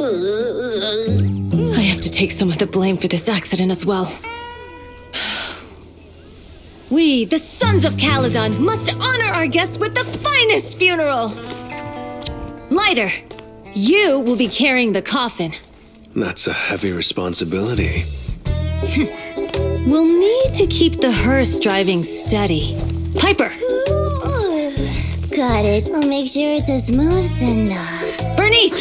I have to take some of the blame for this accident as well. We, the Sons of Caledon, must honor our guests with the finest funeral! Lighter, you will be carrying the coffin. That's a heavy responsibility. We'll need to keep the hearse driving steady. Piper! Ooh, got it. I'll make sure it's as smooth and... Bernice!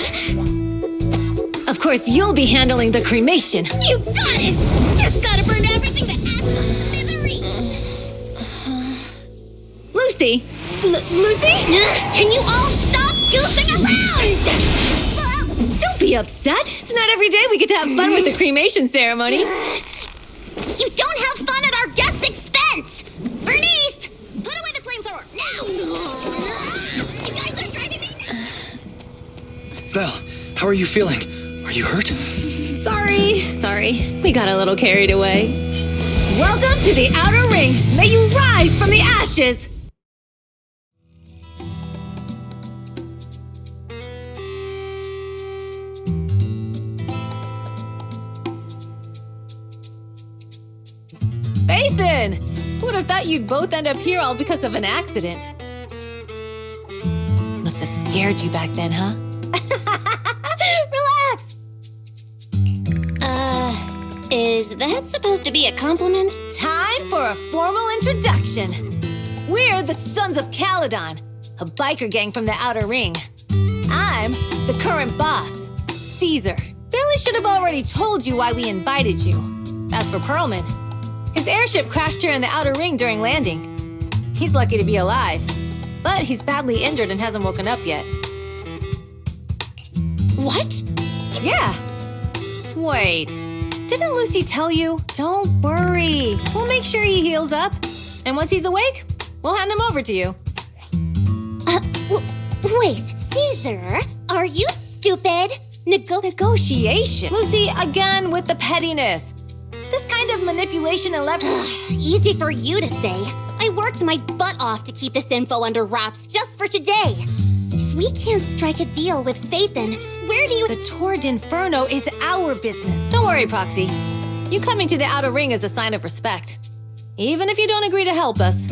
Of course, you'll be handling the cremation. You got it! Just gotta burn everything to ash to smithereens! Lucy! Lucy? Can you all stop goofing around? Don't be upset. It's not every day we get to have fun with the cremation ceremony. You don't have fun at our guest expense! Bernice! Put away the flamethrower, now! You guys are driving me nuts! Val, how are you feeling? Are you hurt? Sorry. We got a little carried away. Welcome to the Outer Ring. May you rise from the ashes. Nathan! Who would have thought you'd both end up here all because of an accident? Must have scared you back then, huh? Relax! Is that supposed to be a compliment? Time for a formal introduction. We're the Sons of Caledon, a biker gang from the Outer Ring. I'm the current boss, Caesar. Billy should have already told you why we invited you. As for Perlman, his airship crashed here in the Outer Ring during landing. He's lucky to be alive, but he's badly injured and hasn't woken up yet. What? Yeah. Wait, didn't Lucy tell you? Don't worry. We'll make sure he heals up. And once he's awake, we'll hand him over to you. Wait, Caesar, are you stupid? Negotiation? Lucy, again with the pettiness. This kind of manipulation and leverage... Easy for you to say. I worked my butt off to keep this info under wraps just for today. If we can't strike a deal with Phaethon, where do you... The Tour d'Inferno is our business. Don't worry, Proxy. You coming to the Outer Ring is a sign of respect. Even if you don't agree to help us,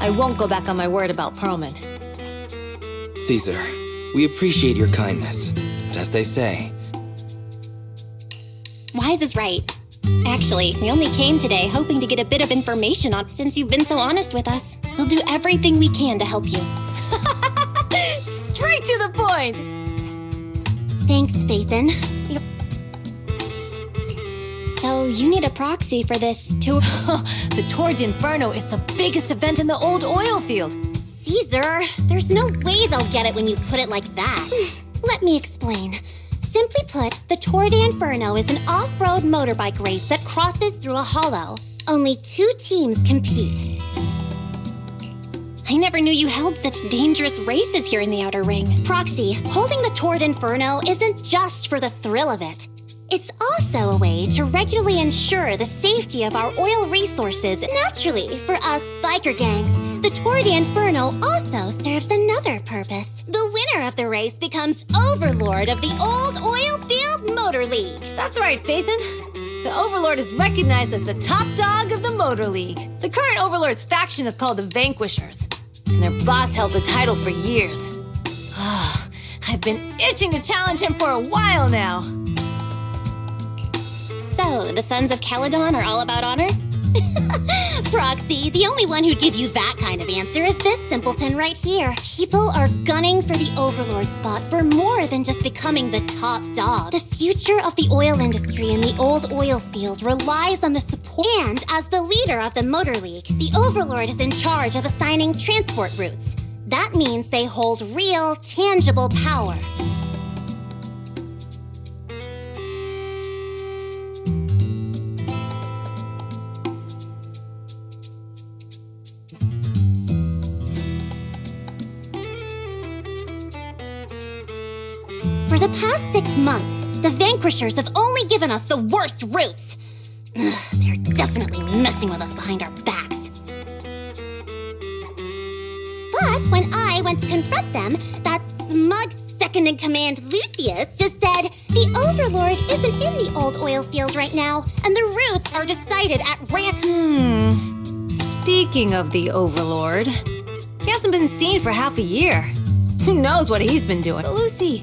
I won't go back on my word about Perlman. Caesar, we appreciate your kindness, but as they say... Wise is right. Actually, we only came today hoping to get a bit of information on since you've been so honest with us. We'll do everything we can to help you. Straight to the point! Thanks, Phaethon. So, you need a proxy for this tour? The Tour d'Inferno is the biggest event in the old oil field. Caesar, there's no way they'll get it when you put it like that. Let me explain. Simply put, the Tour d'Inferno is an off-road motorbike race that crosses through a hollow. Only 2 teams compete. I never knew you held such dangerous races here in the Outer Ring. Proxy, holding the Tour d'Inferno isn't just for the thrill of it. It's also a way to regularly ensure the safety of our oil resources. Naturally, for us biker gangs, the Tour d'Inferno also serves another purpose. The winner of the race becomes overlord of the Old Oil Field Motor League. That's right, Phaethon. The Overlord is recognized as the top dog of the Motor League. The current Overlord's faction is called the Vanquishers, and their boss held the title for years. I've been itching to challenge him for a while now. So, the Sons of Caledon are all about honor? Proxy, the only one who'd give you that kind of answer is this simpleton right here. People are gunning for the Overlord spot for more than just becoming the top dog. The future of the oil industry in the old oil field relies on the support. And as the leader of the Motor League, the Overlord is in charge of assigning transport routes. That means they hold real, tangible power. For the past 6 months, the Vanquishers have only given us the worst routes. They're definitely messing with us behind our backs. But when I went to confront them, that smug second in command, Lucius, just said the Overlord isn't in the old oil field right now, and the routes are decided at Speaking of the Overlord, he hasn't been seen for half a year. Who knows what he's been doing? But Lucy,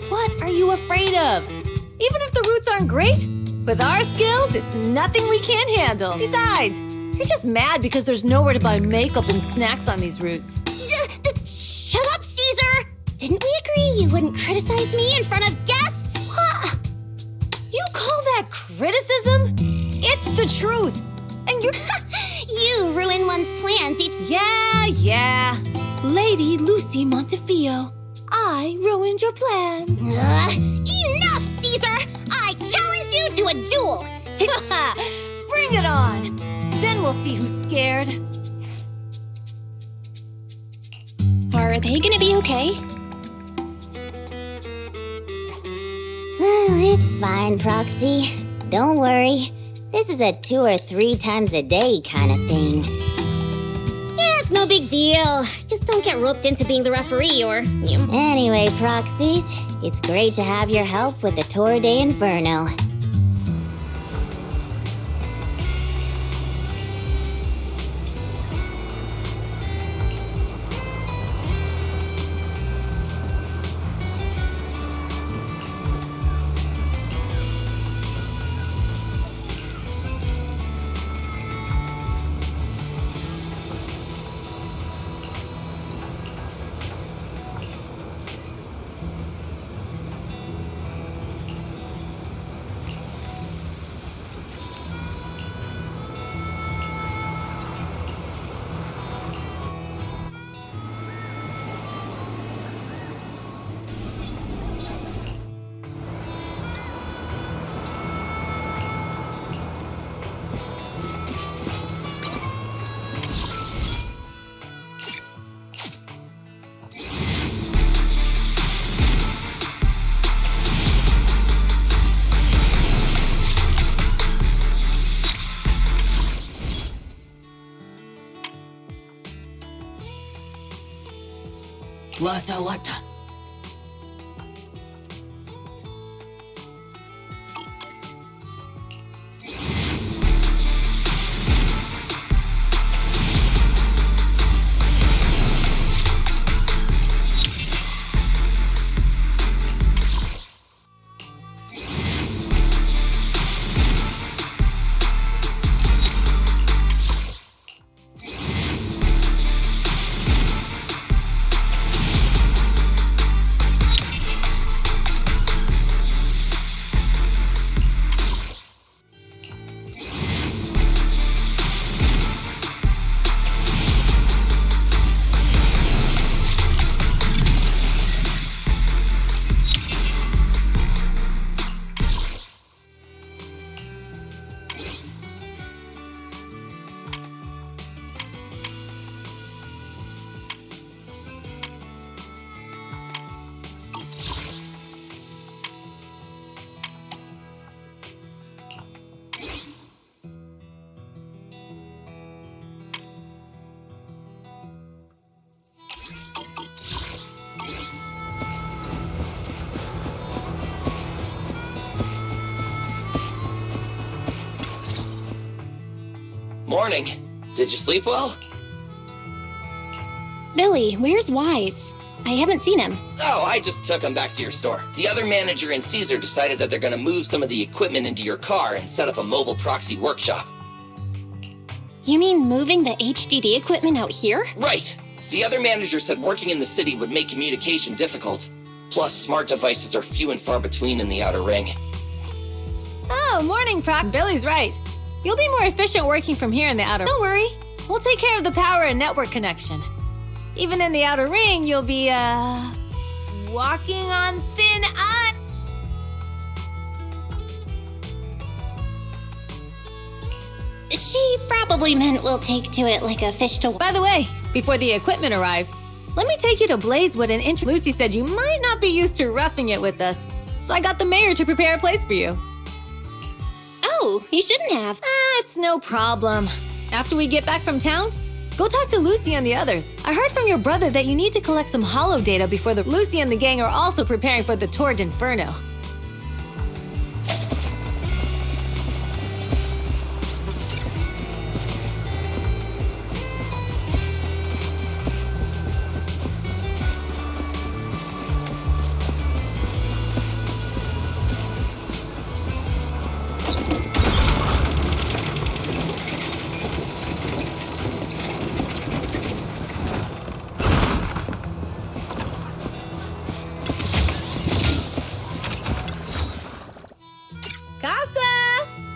what are you afraid of? Even if the routes aren't great, with our skills, it's nothing we can't handle. Besides, you're just mad because there's nowhere to buy makeup and snacks on these routes. Shut up, Caesar! Didn't we agree you wouldn't criticize me in front of guests? What? You call that criticism? It's the truth. And you're... You ruin one's plans each... Yeah. Lady Lucy Montefiore, I ruined your plans. Enough, Caesar! I challenge you to a duel! Bring it on! Then we'll see who's scared. Are they gonna be okay? It's fine, Proxy. Don't worry. This is a 2 or 3 times a day kind of thing. Yeah, it's no big deal. Just don't get roped into being the referee or... Anyway, Proxies, it's great to have your help with the Tour de Inferno. Wata. Morning. Did you sleep well? Billy, where's Wise? I haven't seen him. Oh, I just took him back to your store. The other manager and Caesar decided that they're gonna move some of the equipment into your car and set up a mobile proxy workshop. You mean moving the HDD equipment out here? Right. The other manager said working in the city would make communication difficult. Plus, smart devices are few and far between in the outer ring. Oh, morning, Proc. Billy's right. You'll be more efficient working from here in the outer. Don't worry. We'll take care of the power and network connection. Even in the outer ring, you'll be, walking on thin ice. She probably meant we'll take to it like a fish to... By the way, before the equipment arrives, let me take you to Blazewood and Lucy said you might not be used to roughing it with us, so I got the mayor to prepare a place for you. Oh, you shouldn't have. It's no problem. After we get back from town, Go talk to Lucy and the others. I heard from your brother that you need to collect some holo data before Lucy and the gang are also preparing for the Tour d'Inferno.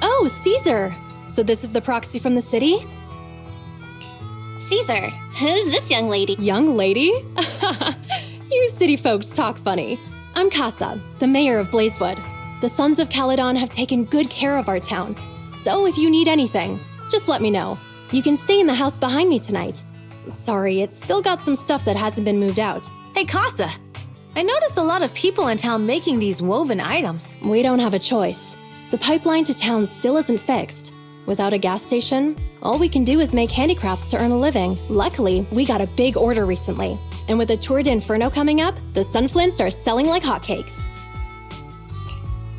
Oh, Caesar! So this is the proxy from the city? Caesar, who's this young lady? Young lady? You city folks talk funny. I'm Casa, the mayor of Blazewood. The Sons of Caledon have taken good care of our town. So if you need anything, just let me know. You can stay in the house behind me tonight. Sorry, it's still got some stuff that hasn't been moved out. Hey, Casa. I noticed a lot of people in town making these woven items. We don't have a choice. The pipeline to town still isn't fixed. Without a gas station, all we can do is make handicrafts to earn a living. Luckily, we got a big order recently. And with the Tour d'Inferno coming up, the sunflints are selling like hotcakes.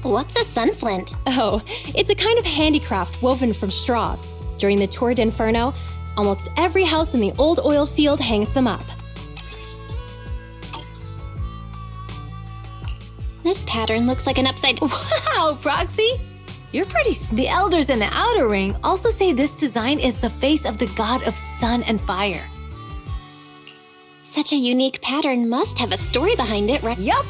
What's a sunflint? Oh, it's a kind of handicraft woven from straw. During the Tour d'Inferno, almost every house in the old oil field hangs them up. This pattern looks like an upside... Wow, Proxy! You're pretty The elders in the outer ring also say this design is the face of the god of sun and fire. Such a unique pattern must have a story behind it, right? Yup!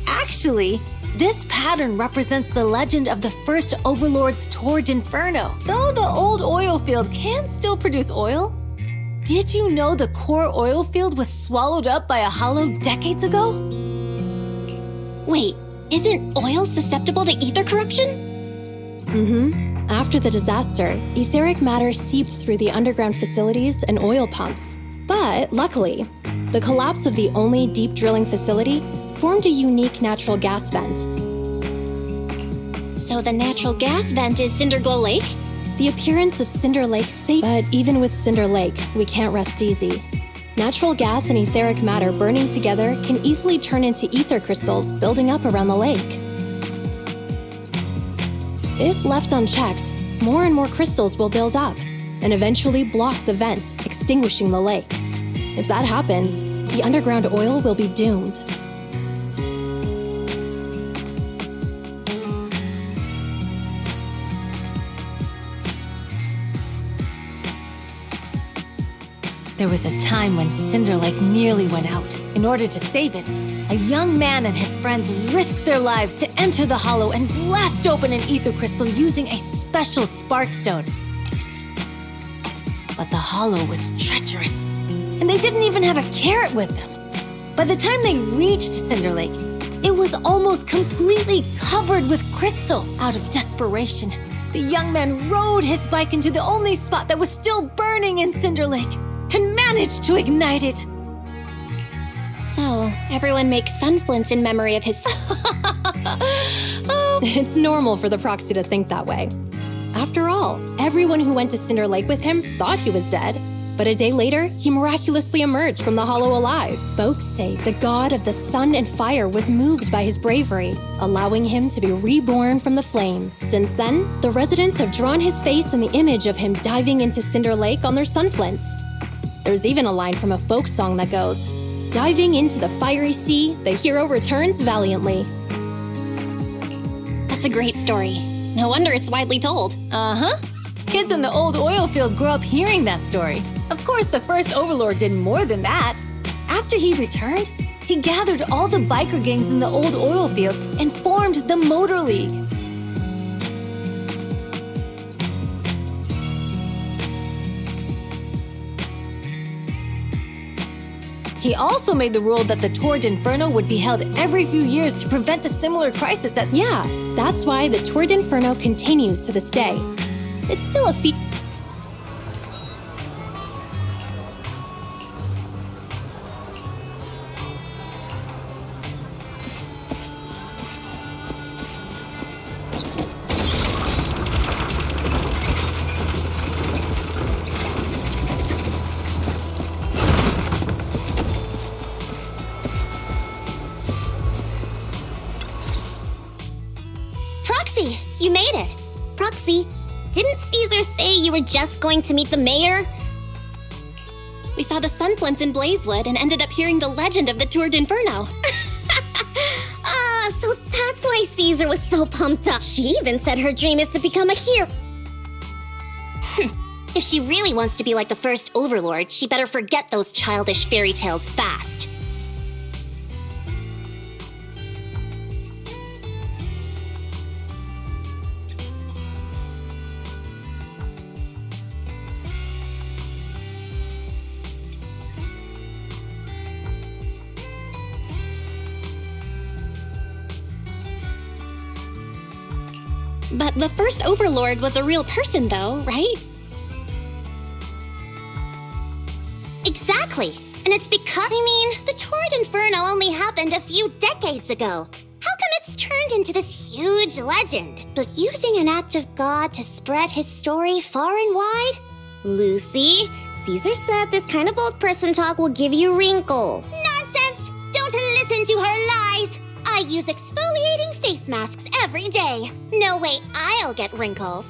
Actually, this pattern represents the legend of the first Overlord's Tour d'Inferno. Though the old oil field can still produce oil, did you know the core oil field was swallowed up by a hollow decades ago? Wait, isn't oil susceptible to ether corruption? After the disaster, etheric matter seeped through the underground facilities and oil pumps. But luckily, the collapse of the only deep drilling facility formed a unique natural gas vent. So the natural gas vent is Cinderglow Lake? The appearance of Cinder Lake safe, but even with Cinder Lake, we can't rest easy. Natural gas and etheric matter burning together can easily turn into ether crystals building up around the lake. If left unchecked, more and more crystals will build up and eventually block the vent, extinguishing the lake. If that happens, the underground oil will be doomed. There was a time when Cinder Lake nearly went out. In order to save it, a young man and his friends risked their lives to enter the hollow and blast open an ether crystal using a special spark stone. But the hollow was treacherous, and they didn't even have a carrot with them. By the time they reached Cinder Lake, it was almost completely covered with crystals. Out of desperation, the young man rode his bike into the only spot that was still burning in Cinder Lake and managed to ignite it. So, everyone makes sunflints in memory of his... It's normal for the proxy to think that way. After all, everyone who went to Cinder Lake with him thought he was dead, but a day later, he miraculously emerged from the hollow alive. Folks say the god of the sun and fire was moved by his bravery, allowing him to be reborn from the flames. Since then, the residents have drawn his face and the image of him diving into Cinder Lake on their sunflints. There's even a line from a folk song that goes, "Diving into the fiery sea, the hero returns valiantly." That's a great story. No wonder it's widely told. Uh-huh. Kids in the old oil field grew up hearing that story. Of course, the first Overlord did more than that. After he returned, he gathered all the biker gangs in the old oil field and formed the Motor League. He also made the rule that the Tour d'Inferno would be held every few years to prevent a similar crisis that... Yeah, that's why the Tour d'Inferno continues to this day. It's still a feat. made it. Proxy, didn't Caesar say you were just going to meet the mayor? We saw the sunflints in Blazewood and ended up hearing the legend of the Tour d'Inferno. So that's why Caesar was so pumped up. She even said her dream is to become a hero. If she really wants to be like the first Overlord, she better forget those childish fairy tales fast. But the first Overlord was a real person, though, right? Exactly. And it's because, the Torrid Inferno only happened a few decades ago. How come it's turned into this huge legend? But using an act of God to spread his story far and wide? Lucy, Caesar said this kind of old person talk will give you wrinkles. Nonsense! Don't listen to her lies! I use exfoliating face masks every day. No way I'll get wrinkles.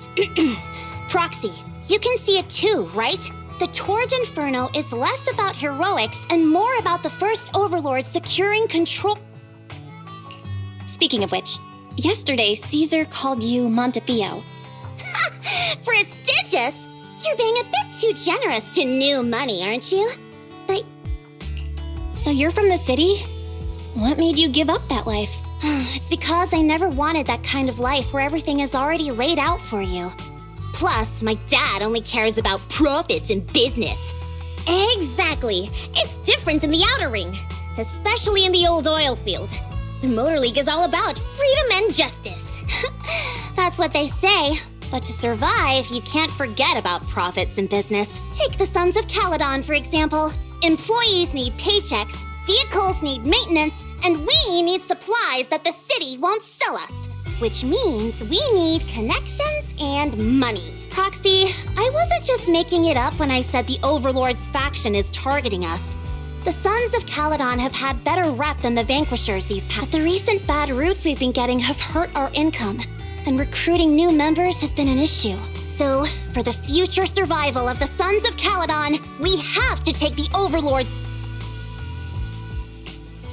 Proxy, you can see it too, right? The Torrid Inferno is less about heroics and more about the first Overlord securing control. Speaking of which, yesterday Caesar called you Montefiore. Prestigious? You're being a bit too generous to new money, aren't you? But So you're from the city? What made you give up that life? it's because I never wanted that kind of life where everything is already laid out for you. Plus, my dad only cares about profits and business. Exactly. It's different in the Outer Ring, especially in the old oil field. The Motor League is all about freedom and justice. That's what they say. But to survive, you can't forget about profits and business. Take the Sons of Caledon, for example. Employees need paychecks, vehicles need maintenance, and we need supplies that the city won't sell us. Which means we need connections and money. Proxy, I wasn't just making it up when I said the Overlord's faction is targeting us. The Sons of Caledon have had better rep than the Vanquishers these past. But the recent bad routes we've been getting have hurt our income, and recruiting new members has been an issue. So, for the future survival of the Sons of Caledon, we have to take the Overlord.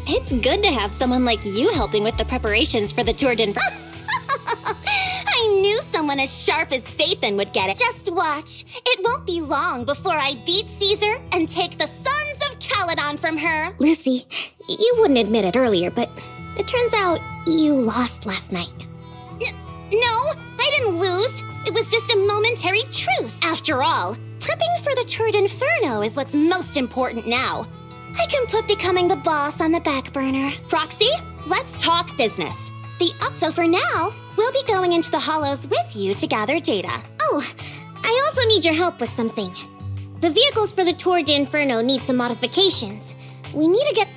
It's good to have someone like you helping with the preparations for the Tour d'Inferno. I knew someone as sharp as Phaethon would get it. Just watch. It won't be long before I beat Caesar and take the Sons of Caledon from her. Lucy, you wouldn't admit it earlier, but it turns out you lost last night. No, I didn't lose. It was just a momentary truce. After all, prepping for the Torrid Inferno is what's most important now. I can put becoming the boss on the back burner. Proxy, let's talk business. So for now, we'll be going into the Hollows with you to gather data. Oh, I also need your help with something. The vehicles for the Tour d'Inferno need some modifications. We need to get...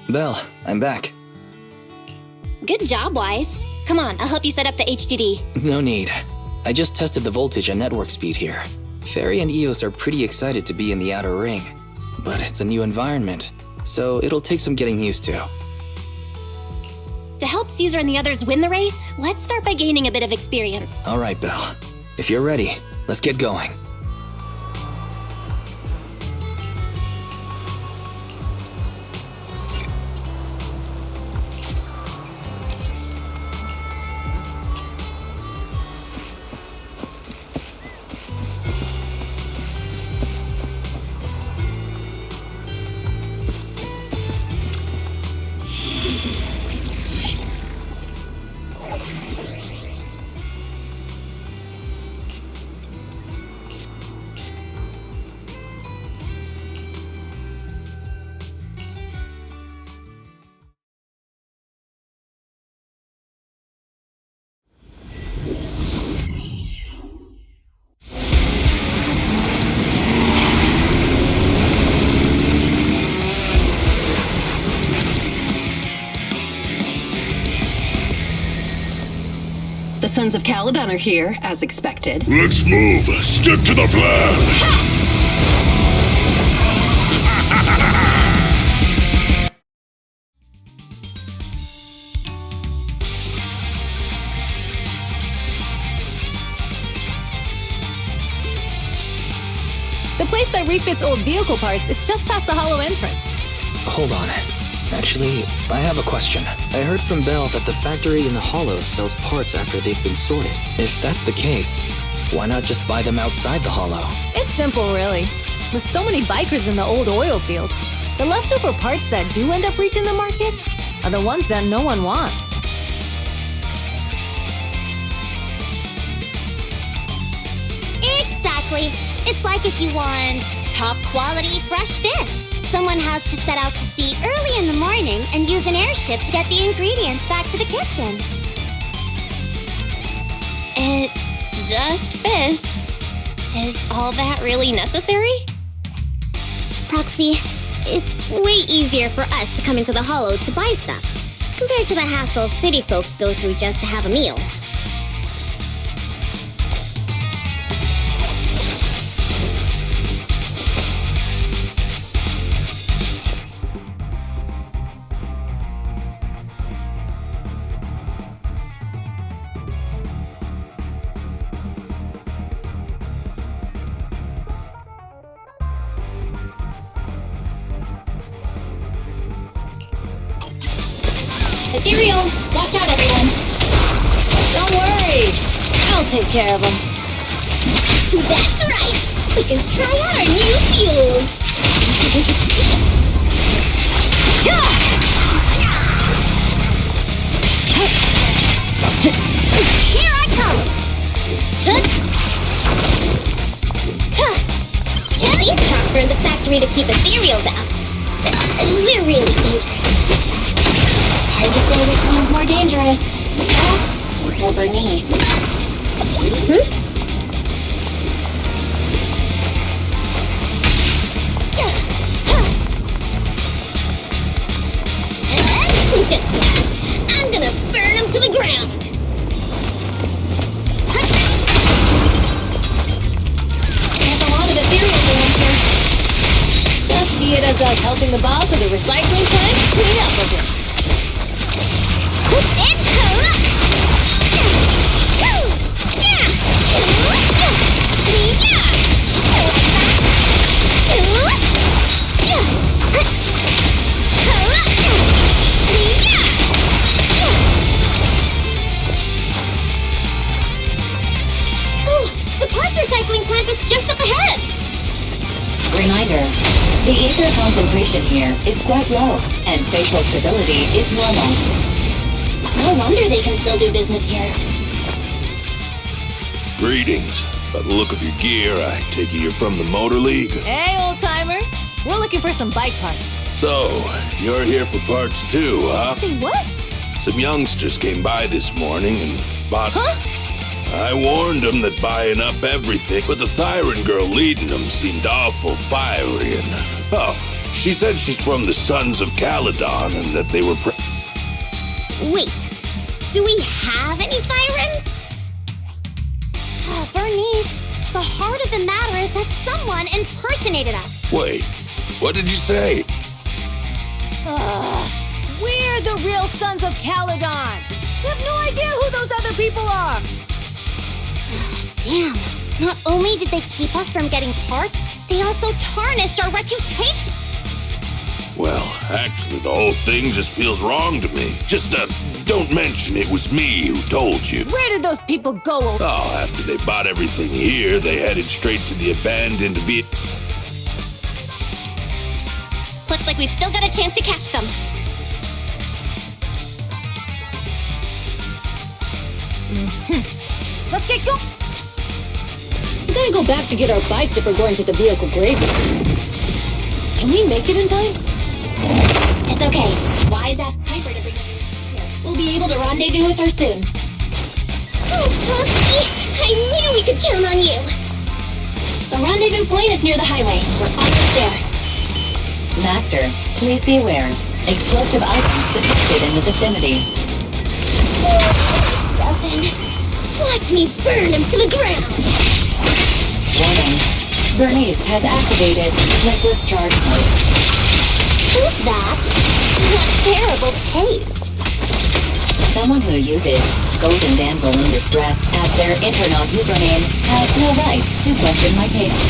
Belle, I'm back. Good job, Wise. Come on, I'll help you set up the HDD. No need. I just tested the voltage and network speed here. Fairy and Eos are pretty excited to be in the Outer Ring. But it's a new environment, so it'll take some getting used to. To help Caesar and the others win the race, let's start by gaining a bit of experience. All right, Belle. If you're ready, let's get going. The Sons of Caledon are here, as expected. Let's move. Stick to the plan. refits old vehicle parts is just past the hollow entrance. Hold on. Actually, I have a question. I heard from Belle that the factory in the hollow sells parts after they've been sorted. If that's the case, why not just buy them outside the hollow? It's simple, really. With so many bikers in the old oil field, the leftover parts that do end up reaching the market are the ones that no one wants. Exactly. It's like if you want top quality fresh fish. Someone has to set out to sea early in the morning and use an airship to get the ingredients back to the kitchen. It's just fish. Is all that really necessary? Proxy, it's way easier for us to come into the hollow to buy stuff, compared to the hassle city folks go through just to have a meal. Ethereals! Watch out, everyone! Don't worry, I'll take care of them. That's right! We can try out our new fuel! Here I come! These cops are in the factory to keep ethereals out. We're really dangerous. Hard to say which one's more dangerous. Us or Bernice? Just watch. I'm gonna burn them to the ground. There's a lot of ethereals around here. Just see it as us helping the boss of the recycling plant clean up a bit. And corrupt! Oh, the parts recycling plant is just up ahead! Reminder, the ether concentration here is quite low, and spatial stability is normal. No wonder they can still do business here. Greetings. By the look of your gear, I take it you're from the Motor League. Hey, old-timer. We're looking for some bike parts. So, you're here for parts too, huh? Say what? Some youngsters came by this morning and bought... Huh? I warned them that buying up everything, but the Thyron girl leading them seemed awful fiery and... Oh, she said she's from the Sons of Caledon and that they were Wait, do we have any Thyrans? Oh, Bernice, the heart of the matter is that someone impersonated us. Wait, what did you say? We're the real Sons of Caledon. We have no idea who those other people are. Damn. Not only did they keep us from getting parts, they also tarnished our reputation. Well, actually, the whole thing just feels wrong to me. Just, don't mention it was me who told you. Where did those people go? Oh, after they bought everything here, they headed straight to the abandoned Looks like we've still got a chance to catch them. Let's get going. We gotta go back to get our bikes if we're going to the vehicle graveyard. Can we make it in time? It's okay. Wise asked Piper to bring us here. We'll be able to rendezvous with her soon. Oh, Proxy! I knew we could count on you! The rendezvous point is near the highway. We're almost there. Master, please be aware. Explosive items detected in the vicinity. Nothing. Watch me burn him to the ground! Warning. Bernice has activated Reckless Charge Mode. Who's that? What terrible taste! Someone who uses Golden Damsel in Distress as their Internet username has no right to question my taste.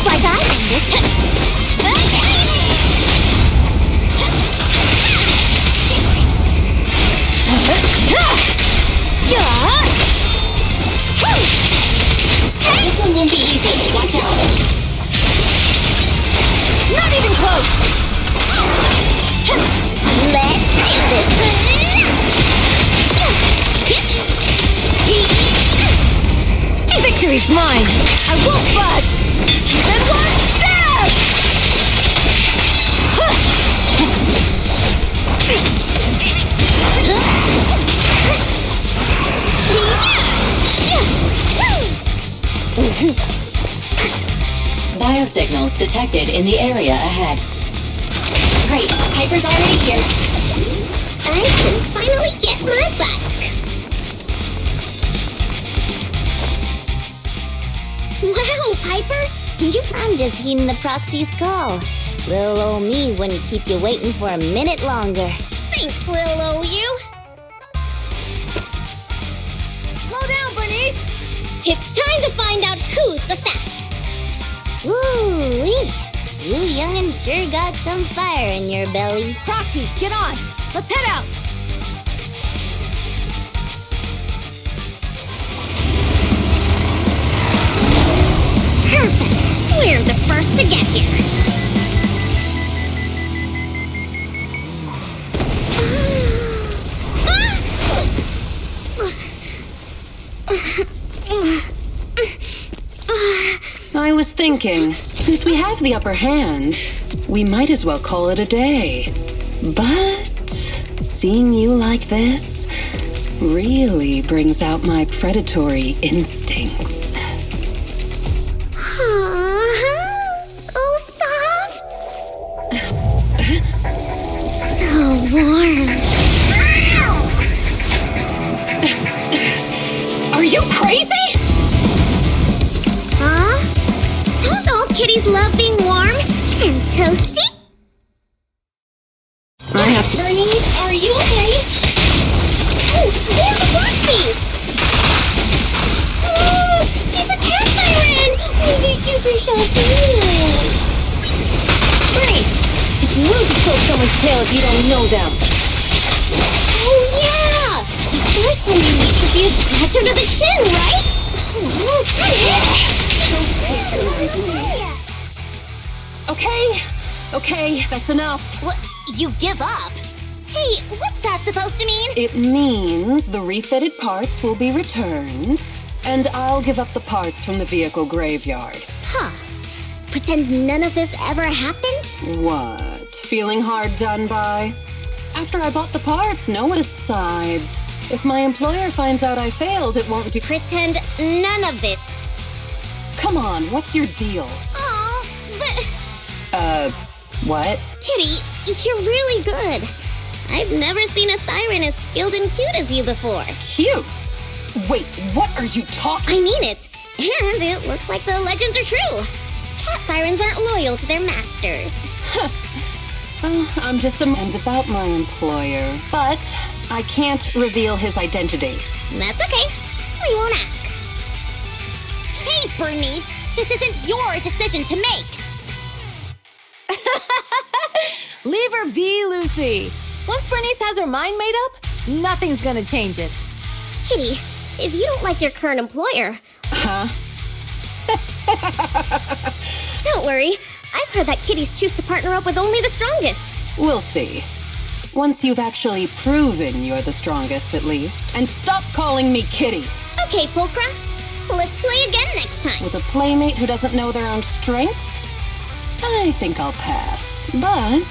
Looks like I won this. This one won't be easy. Watch out. Not even close! Let's do this. Victory's mine! I won't budge! And one stab! Biosignals detected in the area ahead. Great, Piper's already here. I can finally get my bike. Wow, Piper! I'm just heeding the proxy's call. Little old me wouldn't keep you waiting for a minute longer. Thanks, little old you. Slow down, Bernice! It's time to find out who's the fat. Ooh-wee. You young'un sure got some fire in your belly. Proxy, get on! Let's head out! Perfect! We're the first to get here. I was thinking, since we have the upper hand, we might as well call it a day. But seeing you like this really brings out my predatory instincts. So soft. So warm. Are you crazy? Huh? Don't all kitties love being warm and toasty? I have to. Bernice, are you okay? Oh, they're the Foxies! Oh, she's a cat siren! Oh, they're super shocking. Bernice! It's rude to pull someone's tail if you don't know them. Oh, yeah! First time you meet should be a scratch under the chin, right? Oh, is Okay, that's enough. What? You give up? Hey, what's that supposed to mean? It means the refitted parts will be returned, and I'll give up the parts from the vehicle graveyard. Huh. Pretend none of this ever happened? What? Feeling hard done by? After I bought the parts, no one decides. If my employer finds out I failed, it won't do. Pretend none of it. Come on, what's your deal? Oh, but... What? Kitty, you're really good. I've never seen a Thyron as skilled and cute as you before. Cute? Wait, what are you talking? I mean it. And it looks like the legends are true. Cat Thyrons aren't loyal to their masters. I'm just and about my employer, but I can't reveal his identity. That's okay. We won't ask. Hey, Bernice, this isn't your decision to make. Leave her be, Lucy. Once Bernice has her mind made up, nothing's gonna change it. Kitty, if you don't like your current employer... Huh? Don't worry. I've heard that kitties choose to partner up with only the strongest. We'll see. Once you've actually proven you're the strongest, at least. And stop calling me Kitty! Okay, Pulchra. Let's play again next time. With a playmate who doesn't know their own strength? I think I'll pass. But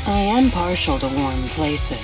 I am partial to warm places.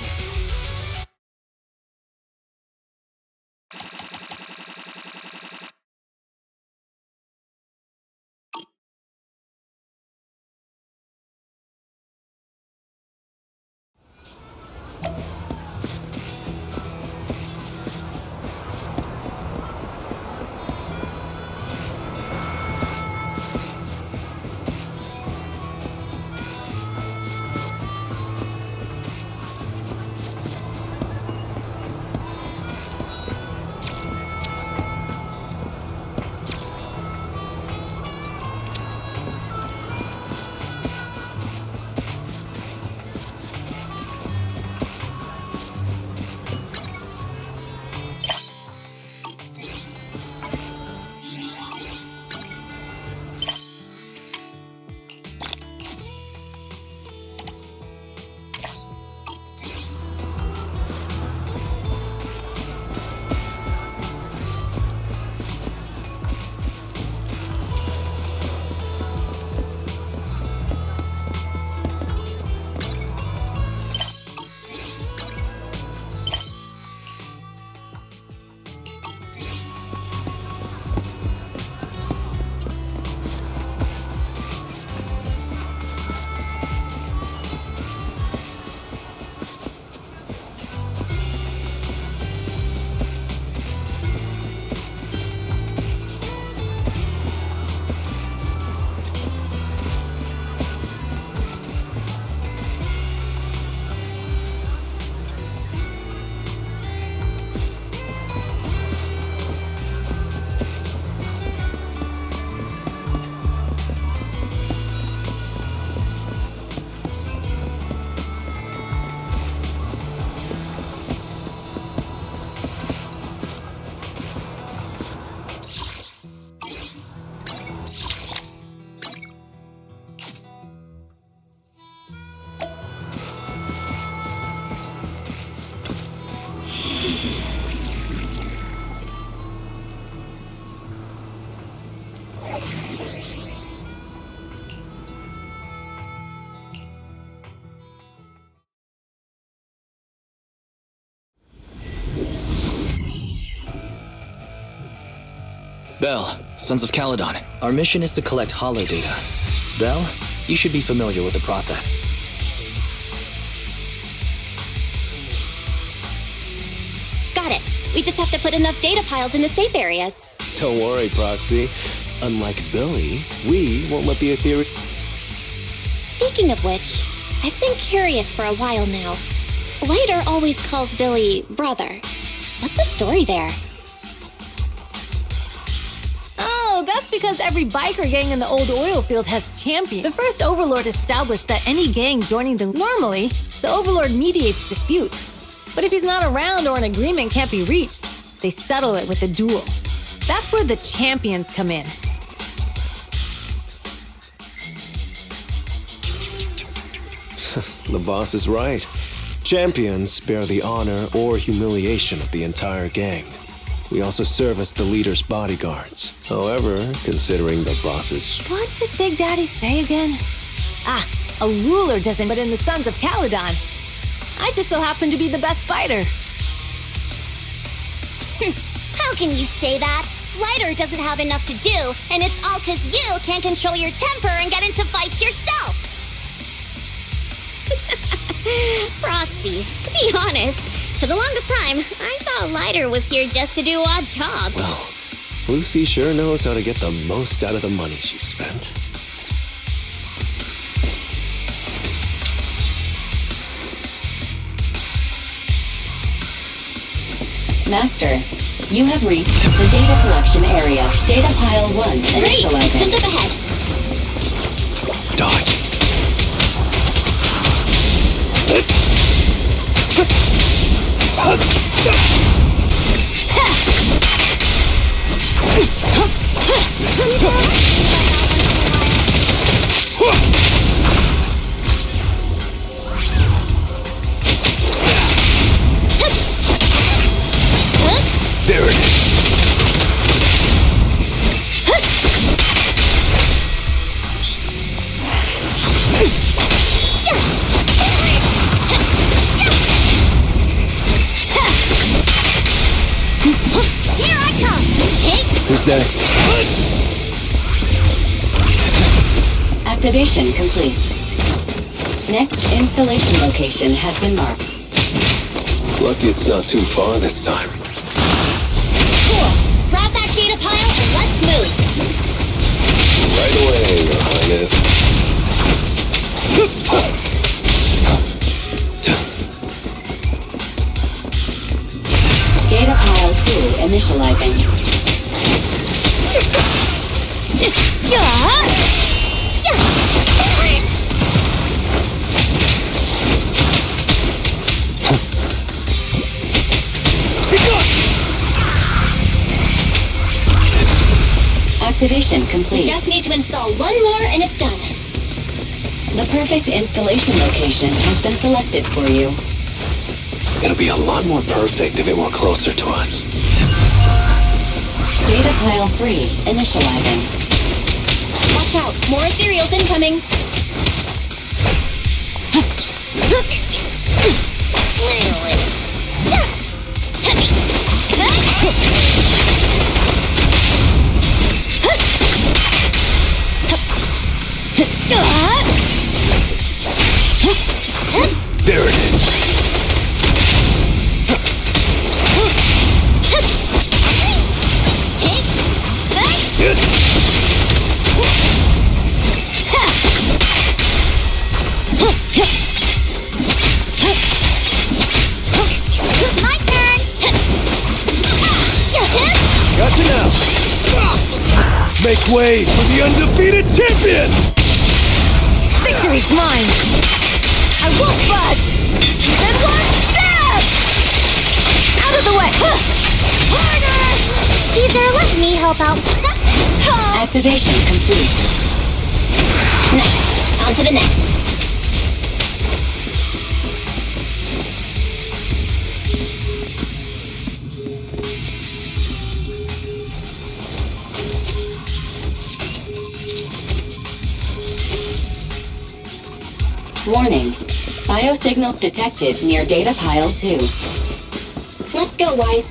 Bell, Sons of Caledon. Our mission is to collect holo data. Bell, you should be familiar with the process. Got it. We just have to put enough data piles in the safe areas. Don't worry, Proxy. Unlike Billy, we won't let the Ethereal... Speaking of which, I've been curious for a while now. Lighter always calls Billy brother. What's the story there? Oh, that's because every biker gang in the old oil field has champions. The first Overlord established that any gang joining them normally, the Overlord mediates disputes. But if he's not around or an agreement can't be reached, they settle it with a duel. That's where the champions come in. The boss is right. Champions bear the honor or humiliation of the entire gang. We also serve as the leader's bodyguards. However, considering the boss's... What did Big Daddy say again? Ah, a ruler doesn't, but in the Sons of Caledon. I just so happen to be the best fighter. How can you say that? Lighter doesn't have enough to do, and it's all 'cause you can't control your temper and get into fights yourself! Proxy, to be honest, for the longest time, I thought Lighter was here just to do odd jobs. Well, Lucy sure knows how to get the most out of the money she spent. Master, you have reached the data collection area. Data pile 1 initializing. Just up ahead. Dodge. There it is. Here I come! Hey! Who's next? Activation complete. Next installation location has been marked. Lucky it's not too far this time. Cool! Grab that data pile and let's move! Right away, Your Highness. Data pile 2 initializing. Activation complete. Just need to install one more and it's done. The perfect installation location has been selected for you. It'll be a lot more perfect if it were closer to us. Data pile 3 initializing. Watch out, more ethereals incoming. There it is. My turn! Gotcha now. Make way for the undefeated champion! Victory's mine! I won't budge! And one stab! Out of the way! Harder! Caesar, let me help out. Activation complete. Nice. On to the next. Warning. Biosignals detected near data pile 2. Let's go, Wise.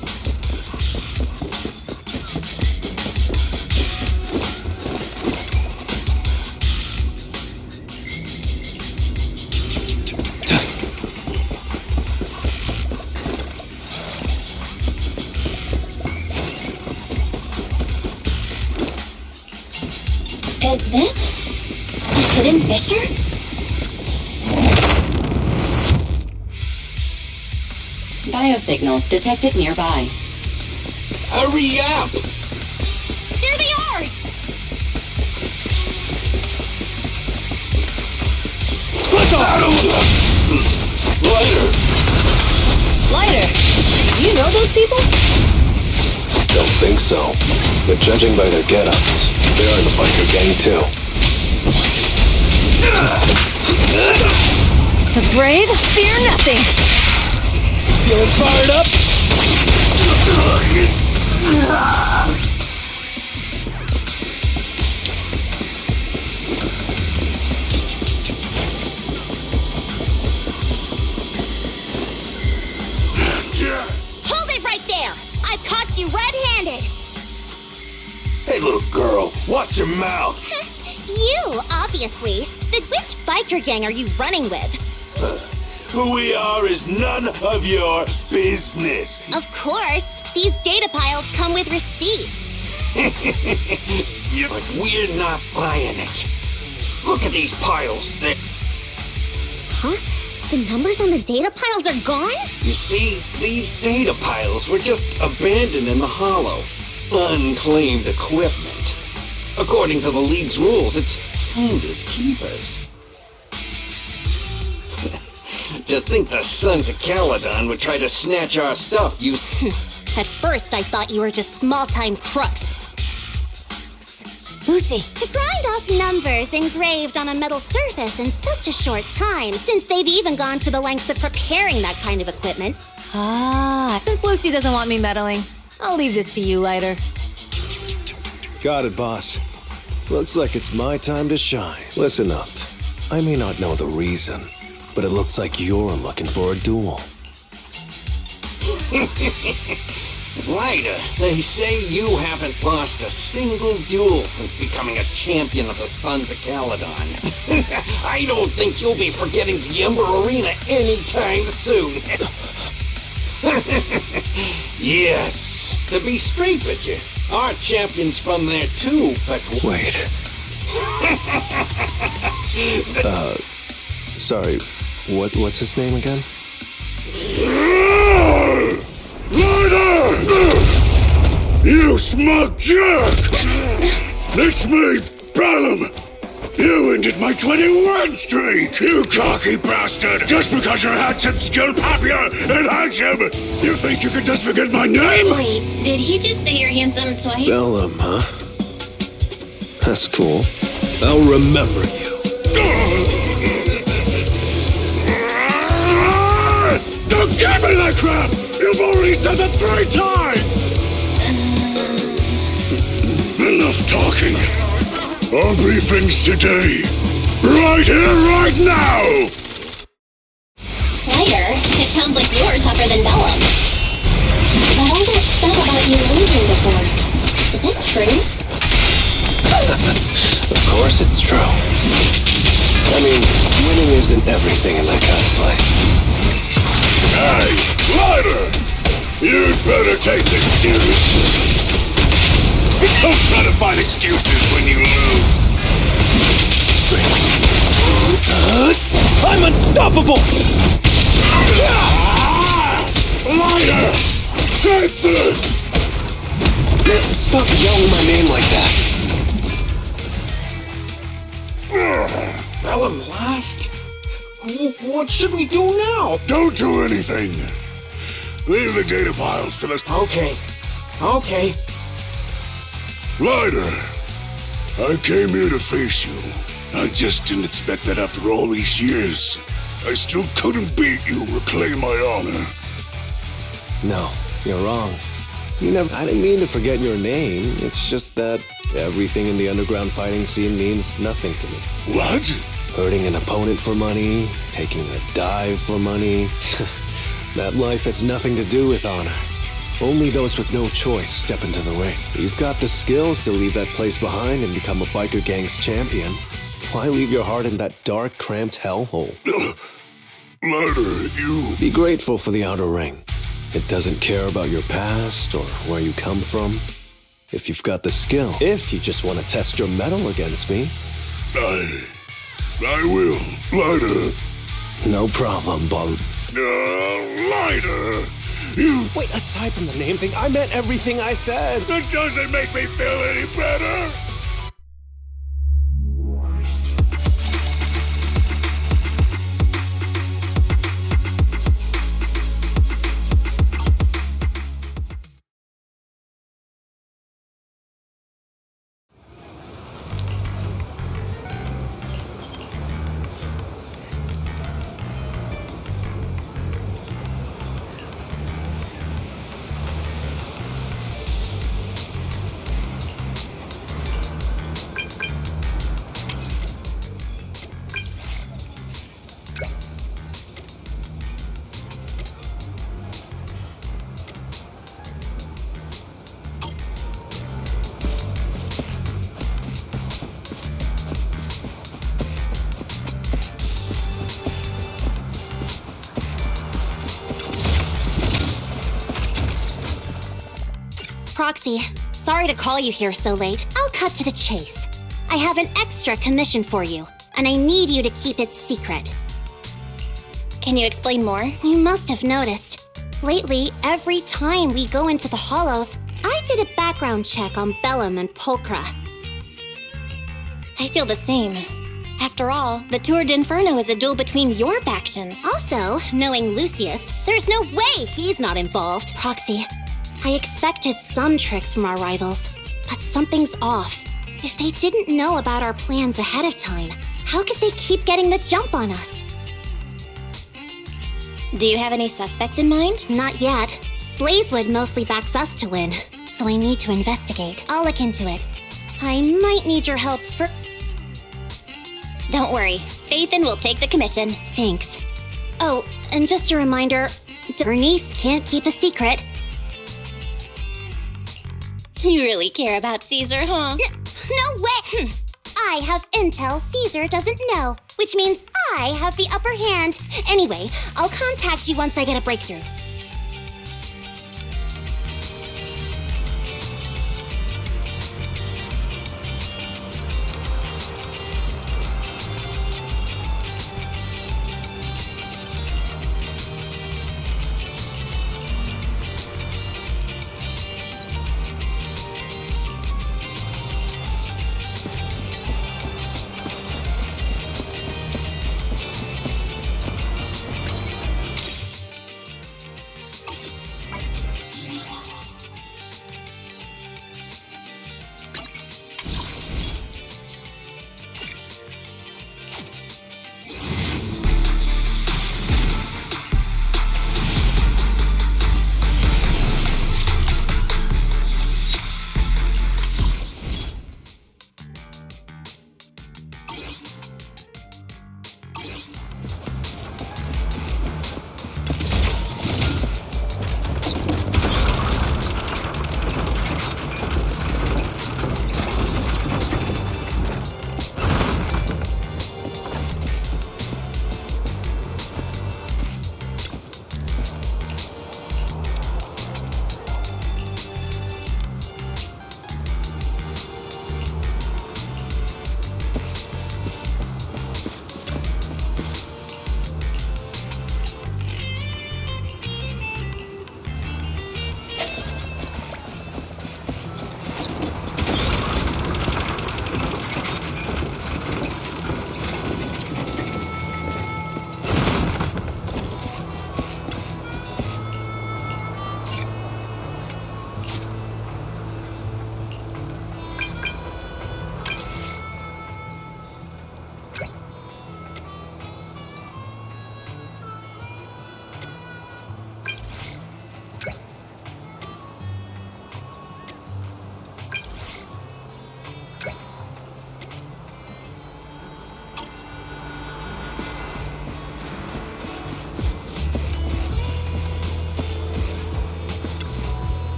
Fisher? Biosignals detected nearby. Hurry up! There they are! Lighter, do you know those people? Don't think so. But judging by their get-ups, they're in the biker gang too. The brave fear nothing. Feeling fired up? Hold it right there! I've caught you red-handed! Hey, little girl, watch your mouth. You, obviously. But which biker gang are you running with? Who we are is none of your business. Of course. These data piles come with receipts. But we're not buying it. Look at these piles. Huh? The numbers on the data piles are gone? You see, these data piles were just abandoned in the hollow. Unclaimed equipment. According to the League's rules, it's finders keepers. To think the Sons of Caledon would try to snatch our stuff, you... At first, I thought you were just small-time crooks. Lucy, To grind off numbers engraved on a metal surface in such a short time, since they've even gone to the lengths of preparing that kind of equipment. Since Lucy doesn't want me meddling, I'll leave this to you, Lighter. Got it, boss. Looks like it's my time to shine. Listen up. I may not know the reason, but it looks like you're looking for a duel. Ryder, they say you haven't lost a single duel since becoming a champion of the Sons of Caledon. I don't think you'll be forgetting the Ember Arena anytime soon. Yes, to be straight with you, our champion's from there too, but... Wait. Sorry, what's his name again? Ryder! You smug jerk! It's me, Bellum! You ended my 21 streak, you cocky bastard! Just because you're handsome, skilled, happier, and handsome! You think you can just forget my name? Wait, did he just say you're handsome twice? Bellum, huh? That's cool. I'll remember you. Don't give me that crap! You've already said that 3 times! Enough talking. I'll be things today. Right here, right now! Ryder, it sounds like you're tougher than Bellum. But all that stuff about you losing before, is that true? Of course it's true. I mean, winning isn't everything in that kind of play. Hey, Ryder! You'd better take this seriously. Don't try to find excuses when you lose. I'm unstoppable! Ryder! Take this! Stop yelling my name like that. Bellum lost? What should we do now? Don't do anything. Leave the data piles to the... Okay. Ryder, I came here to face you. I just didn't expect that after all these years. I still couldn't beat you, reclaim my honor. No, you're wrong. I didn't mean to forget your name. It's just that everything in the underground fighting scene means nothing to me. What? Hurting an opponent for money, taking a dive for money. That life has nothing to do with honor. Only those with no choice step into the ring. You've got the skills to leave that place behind and become a biker gang's champion. Why leave your heart in that dark, cramped hellhole? Ryder, you... Be grateful for the outer ring. It doesn't care about your past or where you come from. If you've got the skill, if you just want to test your mettle against me. I will. Lighter. No problem, Bulb. Lighter. You... Wait, aside from the name thing, I meant everything I said. That doesn't make me feel any better. Proxy, sorry to call you here so late. I'll cut to the chase. I have an extra commission for you, and I need you to keep it secret. Can you explain more? You must have noticed. Lately, every time we go into the Hollows, I did a background check on Bellum and Pulchra. I feel the same. After all, the Tour d'Inferno is a duel between your factions. Also, knowing Lucius, there's no way he's not involved. Proxy, I expected some tricks from our rivals, but something's off. If they didn't know about our plans ahead of time, how could they keep getting the jump on us? Do you have any suspects in mind? Not yet. Blazewood mostly backs us to win, so I need to investigate. I'll look into it. I might need your help for... Don't worry, Phaethon will take the commission. Thanks. Oh, and just a reminder, Bernice can't keep a secret. You really care about Caesar, huh? No way! I have intel Caesar doesn't know, which means I have the upper hand. Anyway, I'll contact you once I get a breakthrough.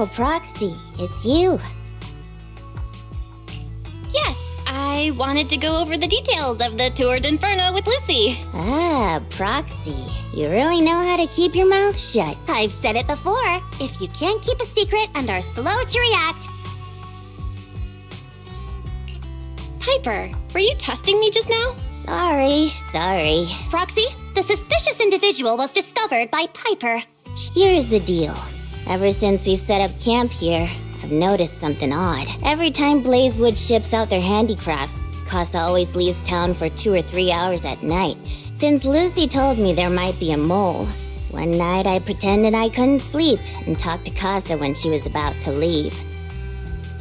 Oh, Proxy, it's you. Yes, I wanted to go over the details of the Tour d'Inferno with Lucy. Ah, Proxy, you really know how to keep your mouth shut. I've said it before. If you can't keep a secret and are slow to react... Piper, were you testing me just now? Sorry. Proxy, the suspicious individual was discovered by Piper. Here's the deal. Ever since we've set up camp here, I've noticed something odd. Every time Blazewood ships out their handicrafts, Casa always leaves town for 2 or 3 hours at night. Since Lucy told me there might be a mole, one night I pretended I couldn't sleep and talked to Casa when she was about to leave.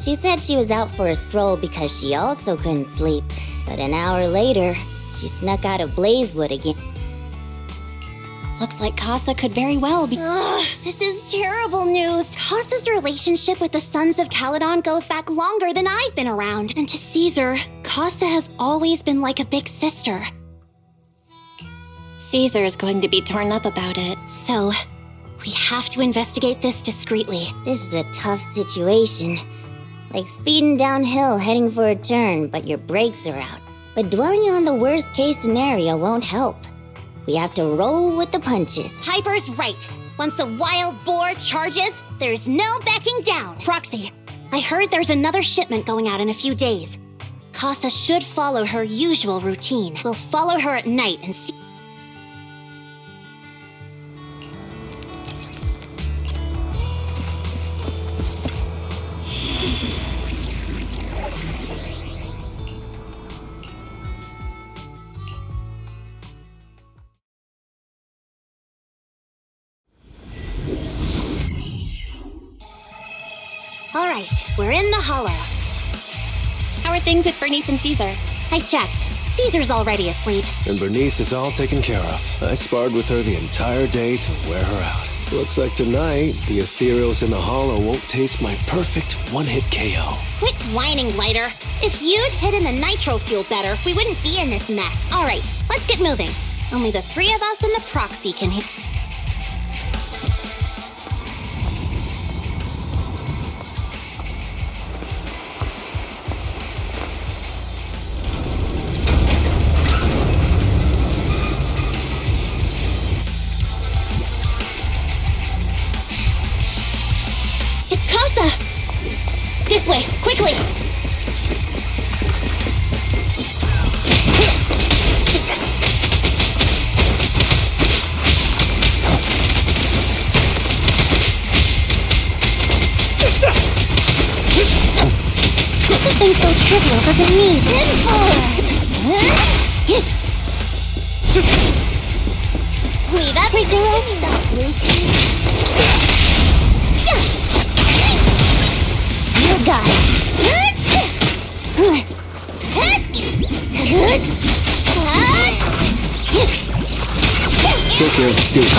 She said she was out for a stroll because she also couldn't sleep, but an hour later, she snuck out of Blazewood again. Looks like Casa could very well be... Ugh, this is terrible news. Casa's relationship with the Sons of Caledon goes back longer than I've been around. And to Caesar, Casa has always been like a big sister. Caesar's going to be torn up about it, so we have to investigate this discreetly. This is a tough situation. Like speeding downhill heading for a turn, but your brakes are out. But dwelling on the worst case scenario won't help. We have to roll with the punches. Piper's right. Once a wild boar charges, there's no backing down. Proxy, I heard there's another shipment going out in a few days. Casa should follow her usual routine. We'll follow her at night and see... All right, we're in the hollow. How are things with Bernice and Caesar? I checked. Caesar's already asleep. And Bernice is all taken care of. I sparred with her the entire day to wear her out. Looks like tonight, the ethereals in the hollow won't taste my perfect one-hit KO. Quit whining, Lighter. If you'd hidden the nitro fuel better, we wouldn't be in this mess. All right, let's get moving. Only the 3 of us and the Proxy can hit... This way, quickly! Something so trivial doesn't mean Leave everything else stuff, Lucy. You got it. Take care of the student.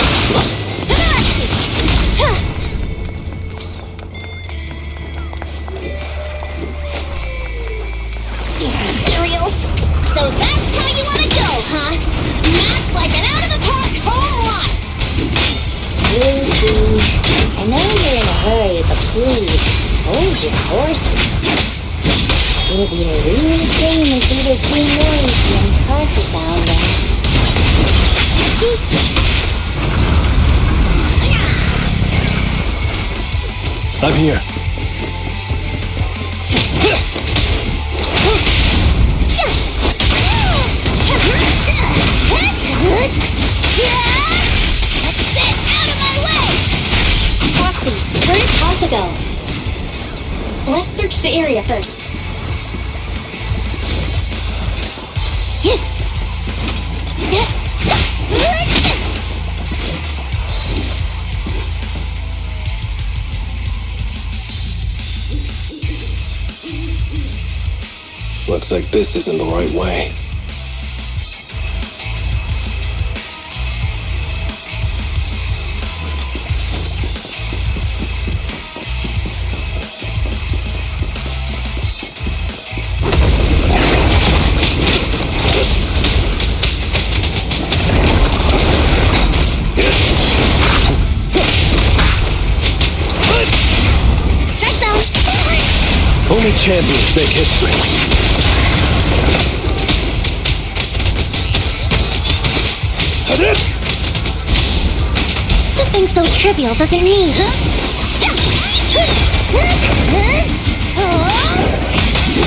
Cereals. So that's how you want to go, huh? Smash like an out-of-the-park home run! Lucy, I know you're in a hurry, but please, hold your horses. It'll be a real shame if either King Lucy and Casa found out. I'm here. Get out of my way! Proxy, where did Casa go? Let's search the area first. Looks like this isn't the right way. Only champions make history. Something so trivial doesn't mean.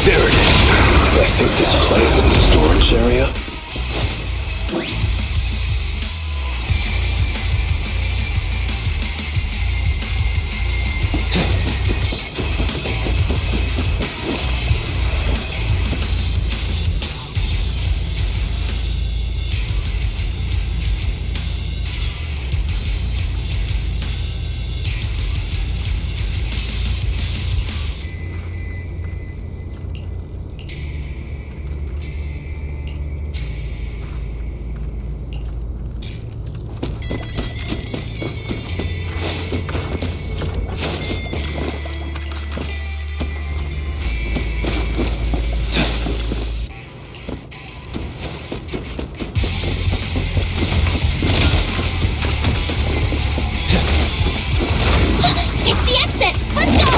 There it is. I think this place is a storage area. It's the exit! Let's go!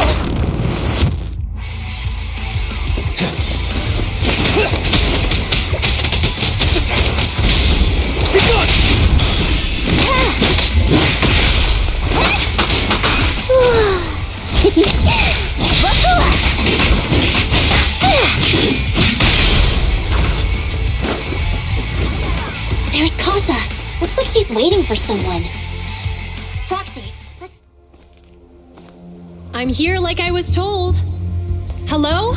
There's Casa. Looks like she's waiting for someone. Proxy, let's... I'm here like I was told. Hello?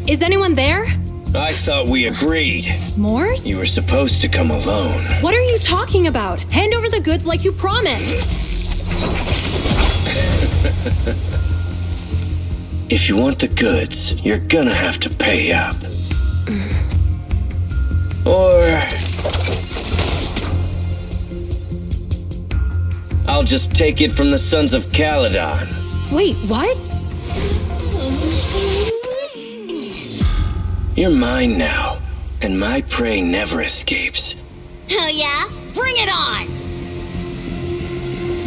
Is anyone there? I thought we agreed. Morse? You were supposed to come alone. What are you talking about? Hand over the goods like you promised. If you want the goods, you're gonna have to pay up. Or... I'll just take it from the Sons of Caledon. Wait, what? You're mine now, and my prey never escapes. Oh yeah? Bring it on!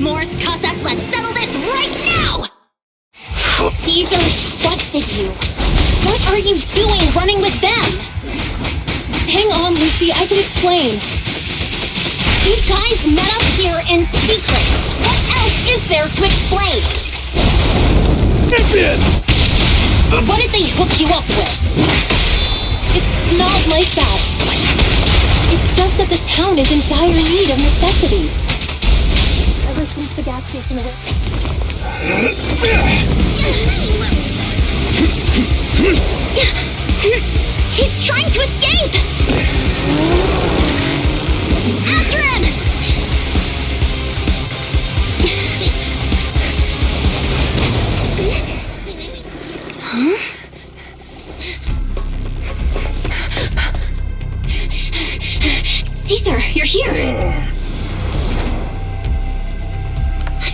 Morse, Casa, let's settle this right now! Caesar trusted you. What are you doing running with them? Hang on, Lucy, I can explain. You guys met up here in secret. What else is there to explain? What did they hook you up with? It's not like that. It's just that the town is in dire need of necessities. Ever since the gas station went... He's trying to escape! After him! Huh? Caesar, you're here!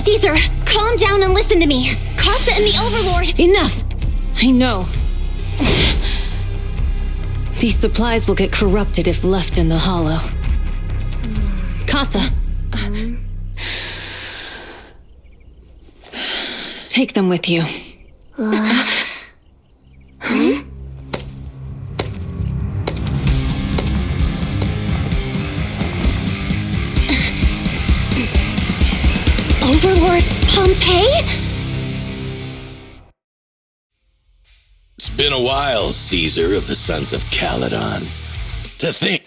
Caesar, calm down and listen to me. Casa and the Overlord... Enough! I know. These supplies will get corrupted if left in the hollow. Casa. Take them with you. Overlord Pompeii? It's been a while, Caesar of the Sons of Caledon. To think...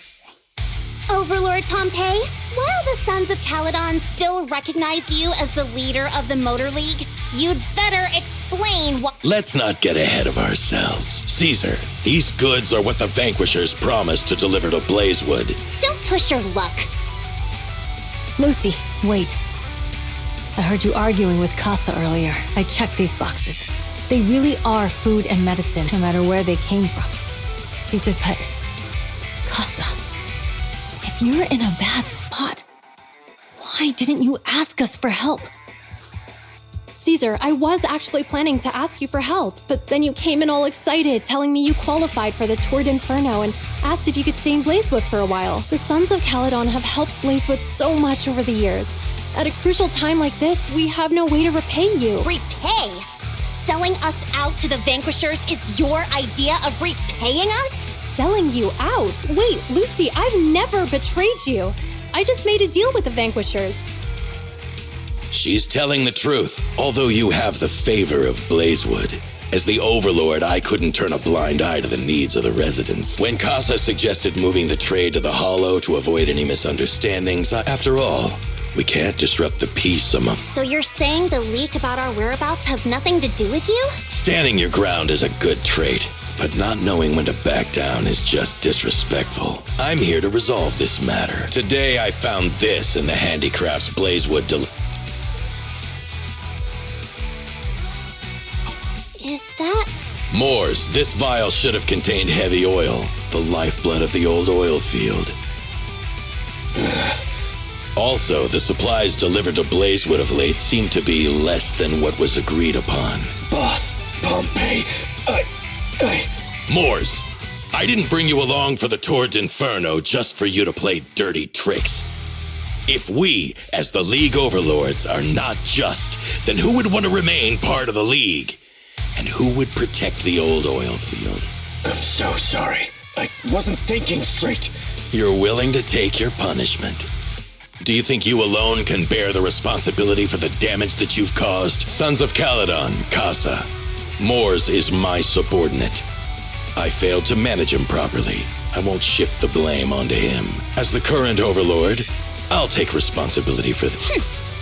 Overlord Pompeii, while the Sons of Caledon still recognize you as the leader of the Motor League, you'd better explain what... Let's not get ahead of ourselves. Caesar, these goods are what the Vanquishers promised to deliver to Blazewood. Don't push your luck. Lucy, wait. I heard you arguing with Casa earlier. I checked these boxes. They really are food and medicine, no matter where they came from. These are pet... Casa, if you're in a bad spot, why didn't you ask us for help? Caesar, I was actually planning to ask you for help, but then you came in all excited, telling me you qualified for the Tour d'Inferno and asked if you could stay in Blazewood for a while. The Sons of Caledon have helped Blazewood so much over the years. At a crucial time like this, we have no way to repay you. Repay? So selling us out to the Vanquishers is your idea of repaying us? Selling you out? Wait, Lucy, I've never betrayed you. I just made a deal with the Vanquishers. She's telling the truth, although you have the favor of Blazewood. As the Overlord, I couldn't turn a blind eye to the needs of the residents. When Casa suggested moving the trade to the Hollow to avoid any misunderstandings, after all, we can't disrupt the peace among... So you're saying the leak about our whereabouts has nothing to do with you? Standing your ground is a good trait, but not knowing when to back down is just disrespectful. I'm here to resolve this matter. Today I found this in the Handicrafts Blazewood Is that... Moors, this vial should have contained heavy oil, the lifeblood of the old oil field. Also, the supplies delivered to Blazewood of late seem to be less than what was agreed upon. Boss, Pompey, Moors, I didn't bring you along for the Tour d'Inferno just for you to play dirty tricks. If we, as the League Overlords, are not just, then who would want to remain part of the League? And who would protect the old oil field? I'm so sorry. I wasn't thinking straight. You're willing to take your punishment. Do you think you alone can bear the responsibility for the damage that you've caused? Sons of Caledon, Casa. Moors is my subordinate. I failed to manage him properly. I won't shift the blame onto him. As the current Overlord, I'll take responsibility for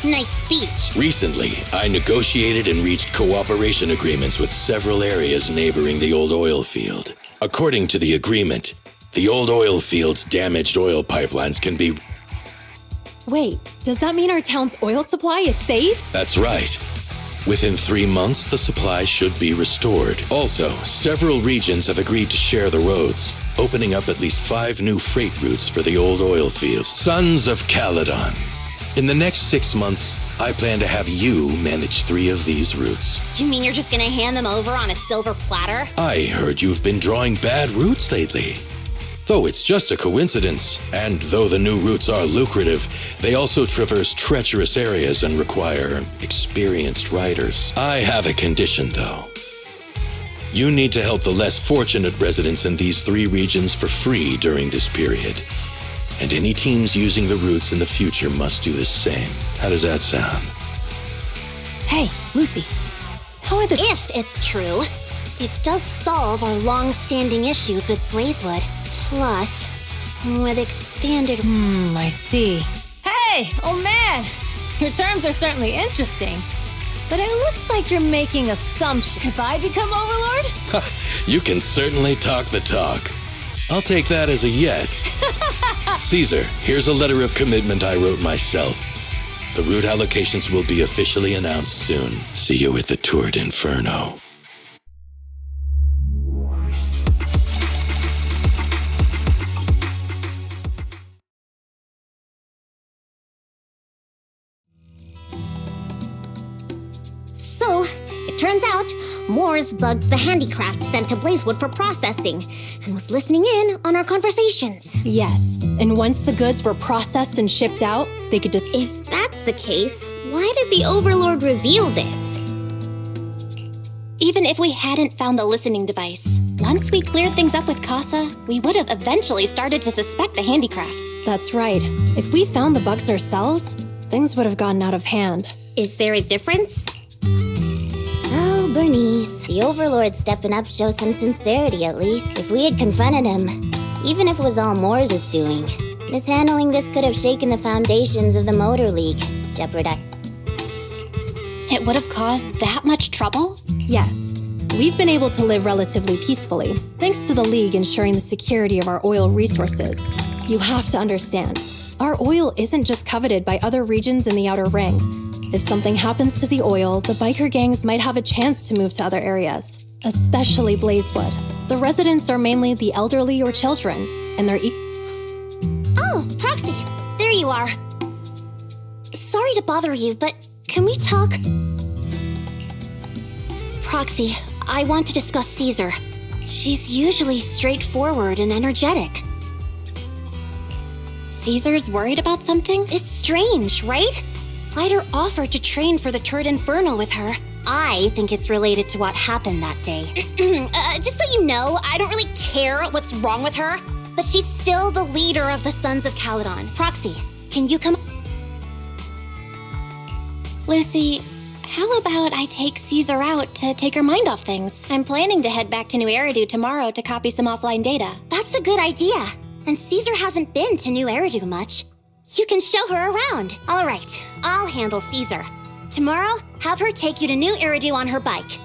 Nice speech. Recently, I negotiated and reached cooperation agreements with several areas neighboring the old oil field. According to the agreement, the old oil field's damaged oil pipelines can be... Wait, does that mean our town's oil supply is saved? That's right. Within 3 months, the supply should be restored. Also, several regions have agreed to share the roads, opening up at least 5 new freight routes for the old oil field. Sons of Caledon. In the next 6 months, I plan to have you manage 3 of these routes. You mean you're just gonna hand them over on a silver platter? I heard you've been drawing bad routes lately. Though it's just a coincidence, and though the new routes are lucrative, they also traverse treacherous areas and require experienced riders. I have a condition, though. You need to help the less fortunate residents in these 3 regions for free during this period. And any teams using the routes in the future must do the same. How does that sound? Hey, Lucy. How are the... If it's true, it does solve our long-standing issues with Blazewood. Plus, with expanded... I see. Hey, old man! Your terms are certainly interesting. But it looks like you're making assumptions. If I become Overlord? You can certainly talk the talk. I'll take that as a yes. Caesar, here's a letter of commitment I wrote myself. The route allocations will be officially announced soon. See you at the Tour d'Inferno. So, it turns out, Moores bugged the handicraft sent to Blazewood for processing and was listening in on our conversations. Yes, and once the goods were processed and shipped out, they could just... If that's the case, why did the Overlord reveal this? Even if we hadn't found the listening device, once we cleared things up with Casa, we would have eventually started to suspect the handicrafts. That's right. If we found the bugs ourselves, things would have gotten out of hand. Is there a difference? Oh, Bernice, the Overlord stepping up shows some sincerity at least. If we had confronted him, even if it was all Moores' doing, mishandling this could have shaken the foundations of the Motor League. It would have caused that much trouble? Yes. We've been able to live relatively peacefully, thanks to the League ensuring the security of our oil resources. You have to understand, our oil isn't just coveted by other regions in the Outer Ring. If something happens to the oil, the biker gangs might have a chance to move to other areas, especially Blazewood. The residents are mainly the elderly or children, and they're Oh, Proxy, there you are. Sorry to bother you, but can we talk? Proxy, I want to discuss Caesar. She's usually straightforward and energetic. Caesar's worried about something? It's strange, right? Lighter offered to train for the Tour d'Inferno with her. I think it's related to what happened that day. Just so you know, I don't really care what's wrong with her, but she's still the leader of the Sons of Caledon. Proxy, can you come? Lucy, how about I take Caesar out to take her mind off things? I'm planning to head back to New Eridu tomorrow to copy some offline data. That's a good idea. And Caesar hasn't been to New Eridu much. You can show her around. All right, I'll handle Caesar. Tomorrow, have her take you to New Eridu on her bike.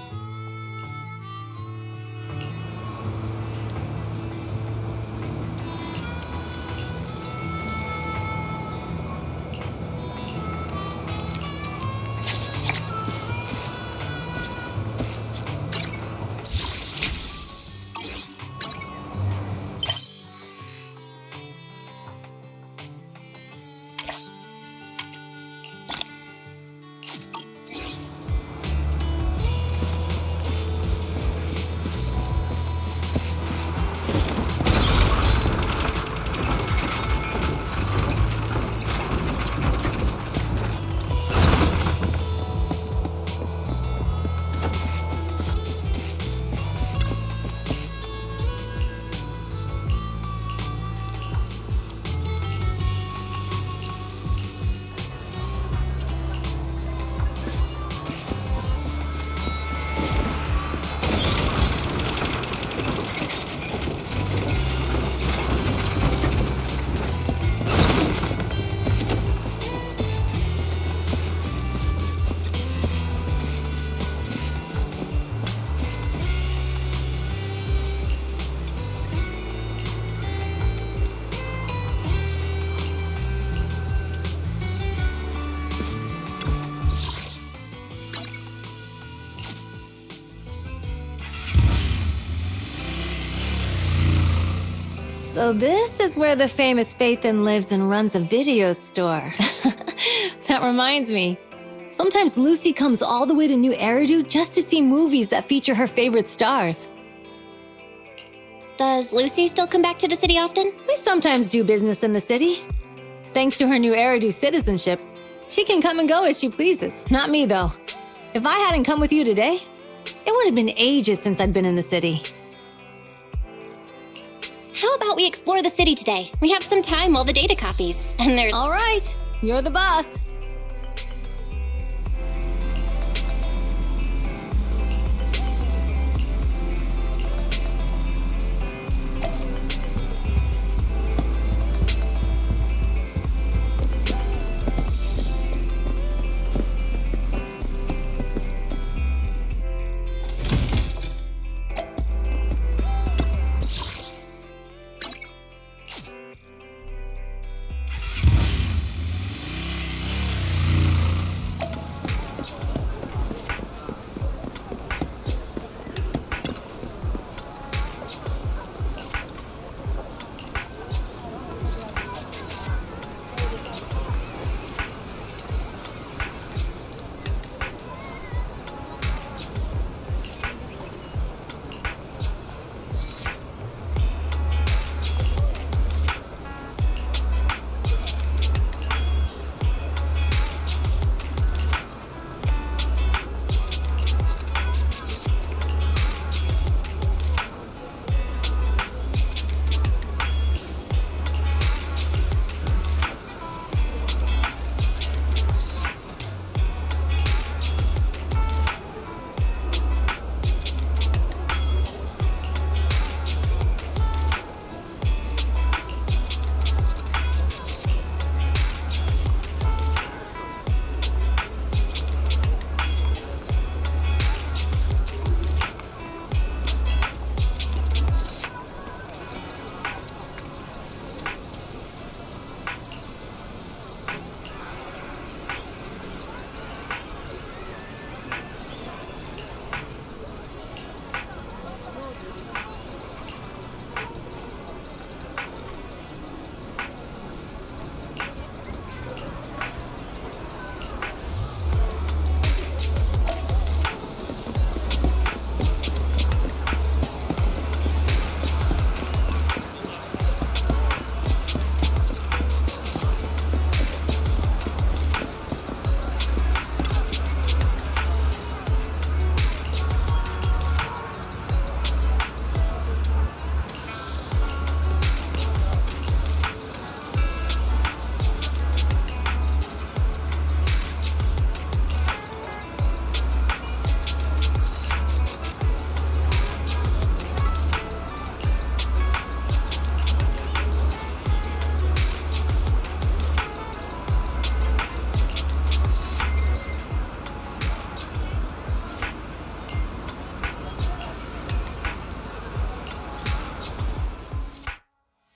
So this is where the famous Phaethon lives and runs a video store. That reminds me. Sometimes Lucy comes all the way to New Eridu just to see movies that feature her favorite stars. Does Lucy still come back to the city often? We sometimes do business in the city. Thanks to her New Eridu citizenship, she can come and go as she pleases. Not me, though. If I hadn't come with you today, it would have been ages since I'd been in the city. How about we explore the city today? We have some time while the data copies. And there's... All right, you're the boss.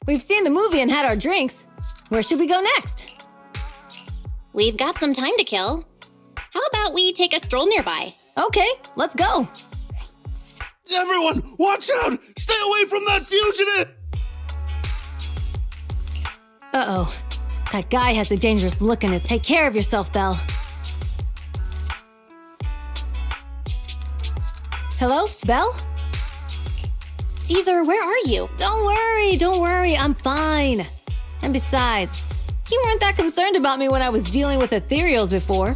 We've seen the movie and had our drinks. Where should we go next? We've got some time to kill. How about we take a stroll nearby? Okay, let's go. Everyone, watch out! Stay away from that fugitive! Uh-oh. That guy has a dangerous look in his. Take care of yourself, Belle. Hello, Belle? Caesar, where are you? Don't worry, I'm fine. And besides, you weren't that concerned about me when I was dealing with ethereals before.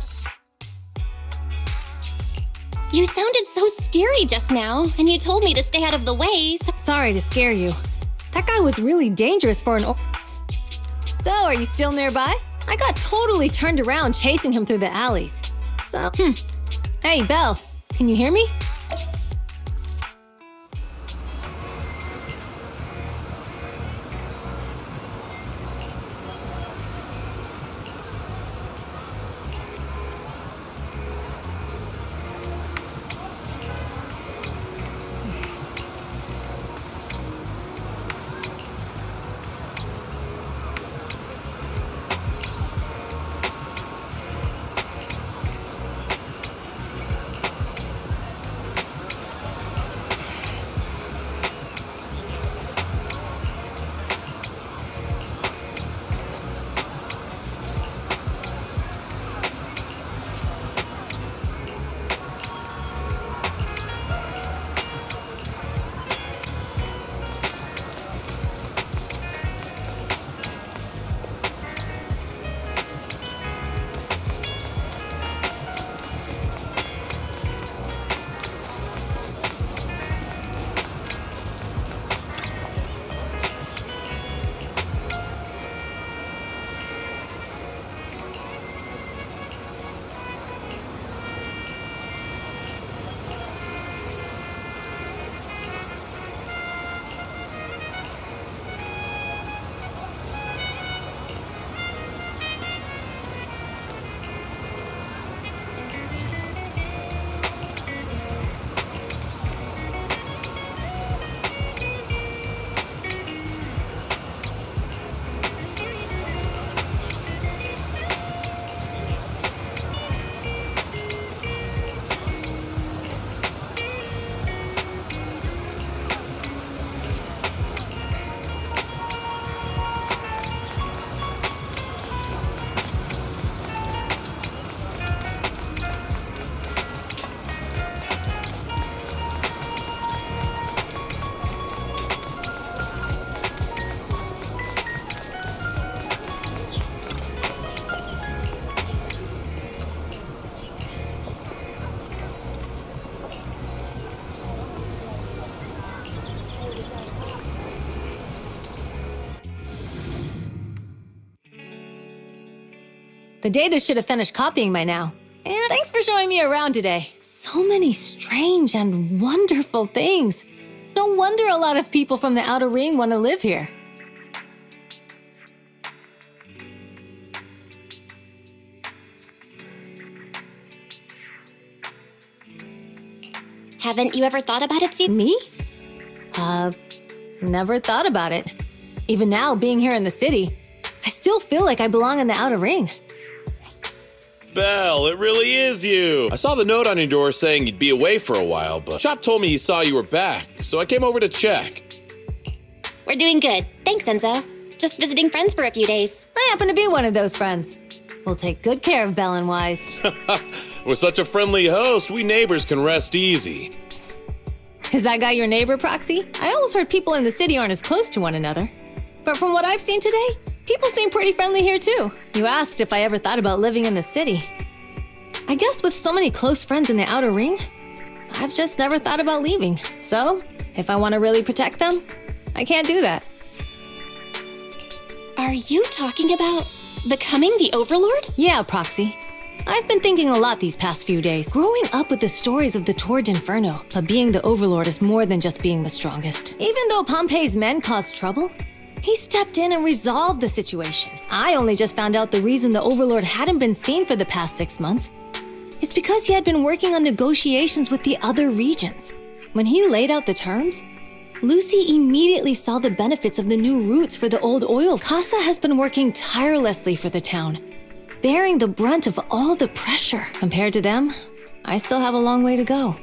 You sounded so scary just now, and you told me to stay out of the way. Sorry to scare you. That guy was really dangerous for an So, are you still nearby? I got totally turned around chasing him through the alleys. So, Hey, Belle, can you hear me? The data should have finished copying by now. And thanks for showing me around today. So many strange and wonderful things. No wonder a lot of people from the Outer Ring want to live here. Haven't you ever thought about it, Caesar? Me? Never thought about it. Even now, being here in the city, I still feel like I belong in the Outer Ring. Belle, it really is you. I saw the note on your door saying you'd be away for a while, but Chop told me he saw you were back, so I came over to check. We're doing good. Thanks, Enzo. Just visiting friends for a few days. I happen to be one of those friends. We'll take good care of Belle and Wise. With such a friendly host, we neighbors can rest easy. Is that guy your neighbor, Proxy? I always heard people in the city aren't as close to one another. But from what I've seen today, people seem pretty friendly here too. You asked if I ever thought about living in the city. I guess with so many close friends in the Outer Ring, I've just never thought about leaving. So, if I want to really protect them, I can't do that. Are you talking about becoming the Overlord? Yeah, Proxy. I've been thinking a lot these past few days, growing up with the stories of the Tour d'Inferno, but being the Overlord is more than just being the strongest. Even though Pompey's men caused trouble, he stepped in and resolved the situation. I only just found out the reason the Overlord hadn't been seen for the past 6 months is because he had been working on negotiations with the other regions. When he laid out the terms, Lucy immediately saw the benefits of the new routes for the old oil. Casa has been working tirelessly for the town, bearing the brunt of all the pressure. Compared to them, I still have a long way to go.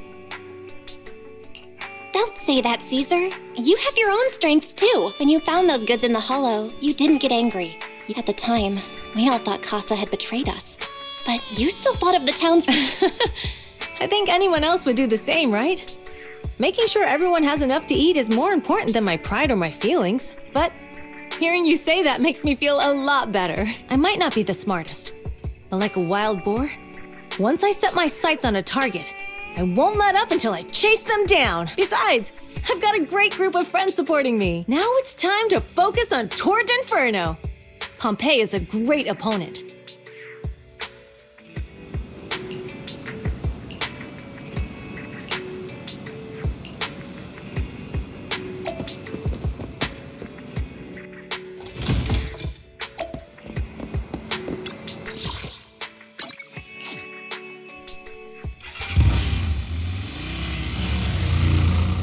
Don't say that, Caesar. You have your own strengths too. When you found those goods in the hollow, you didn't get angry. At the time, we all thought Casa had betrayed us. But you still thought of the town's... I think anyone else would do the same, right? Making sure everyone has enough to eat is more important than my pride or my feelings. But hearing you say that makes me feel a lot better. I might not be the smartest, but like a wild boar, once I set my sights on a target, I won't let up until I chase them down. Besides, I've got a great group of friends supporting me. Now it's time to focus on Tor d'Inferno. Pompeii is a great opponent.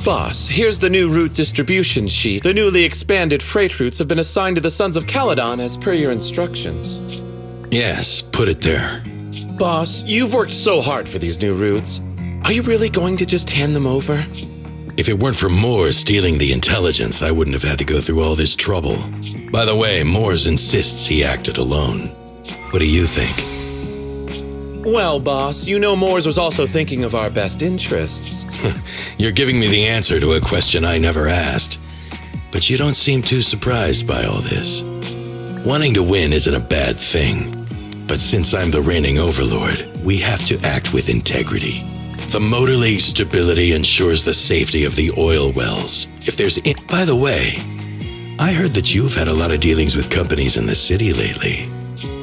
Boss, here's the new route distribution sheet. The newly expanded freight routes have been assigned to the Sons of Caledon as per your instructions. Yes, put it there. Boss, you've worked so hard for these new routes. Are you really going to just hand them over? If it weren't for Moores stealing the intelligence, I wouldn't have had to go through all this trouble. By the way, Moores insists he acted alone. What do you think? Well, boss, you know Moores was also thinking of our best interests. You're giving me the answer to a question I never asked. But you don't seem too surprised by all this. Wanting to win isn't a bad thing. But since I'm the reigning overlord, we have to act with integrity. The Motor League's stability ensures the safety of the oil wells. If there's... By the way, I heard that you've had a lot of dealings with companies in the city lately.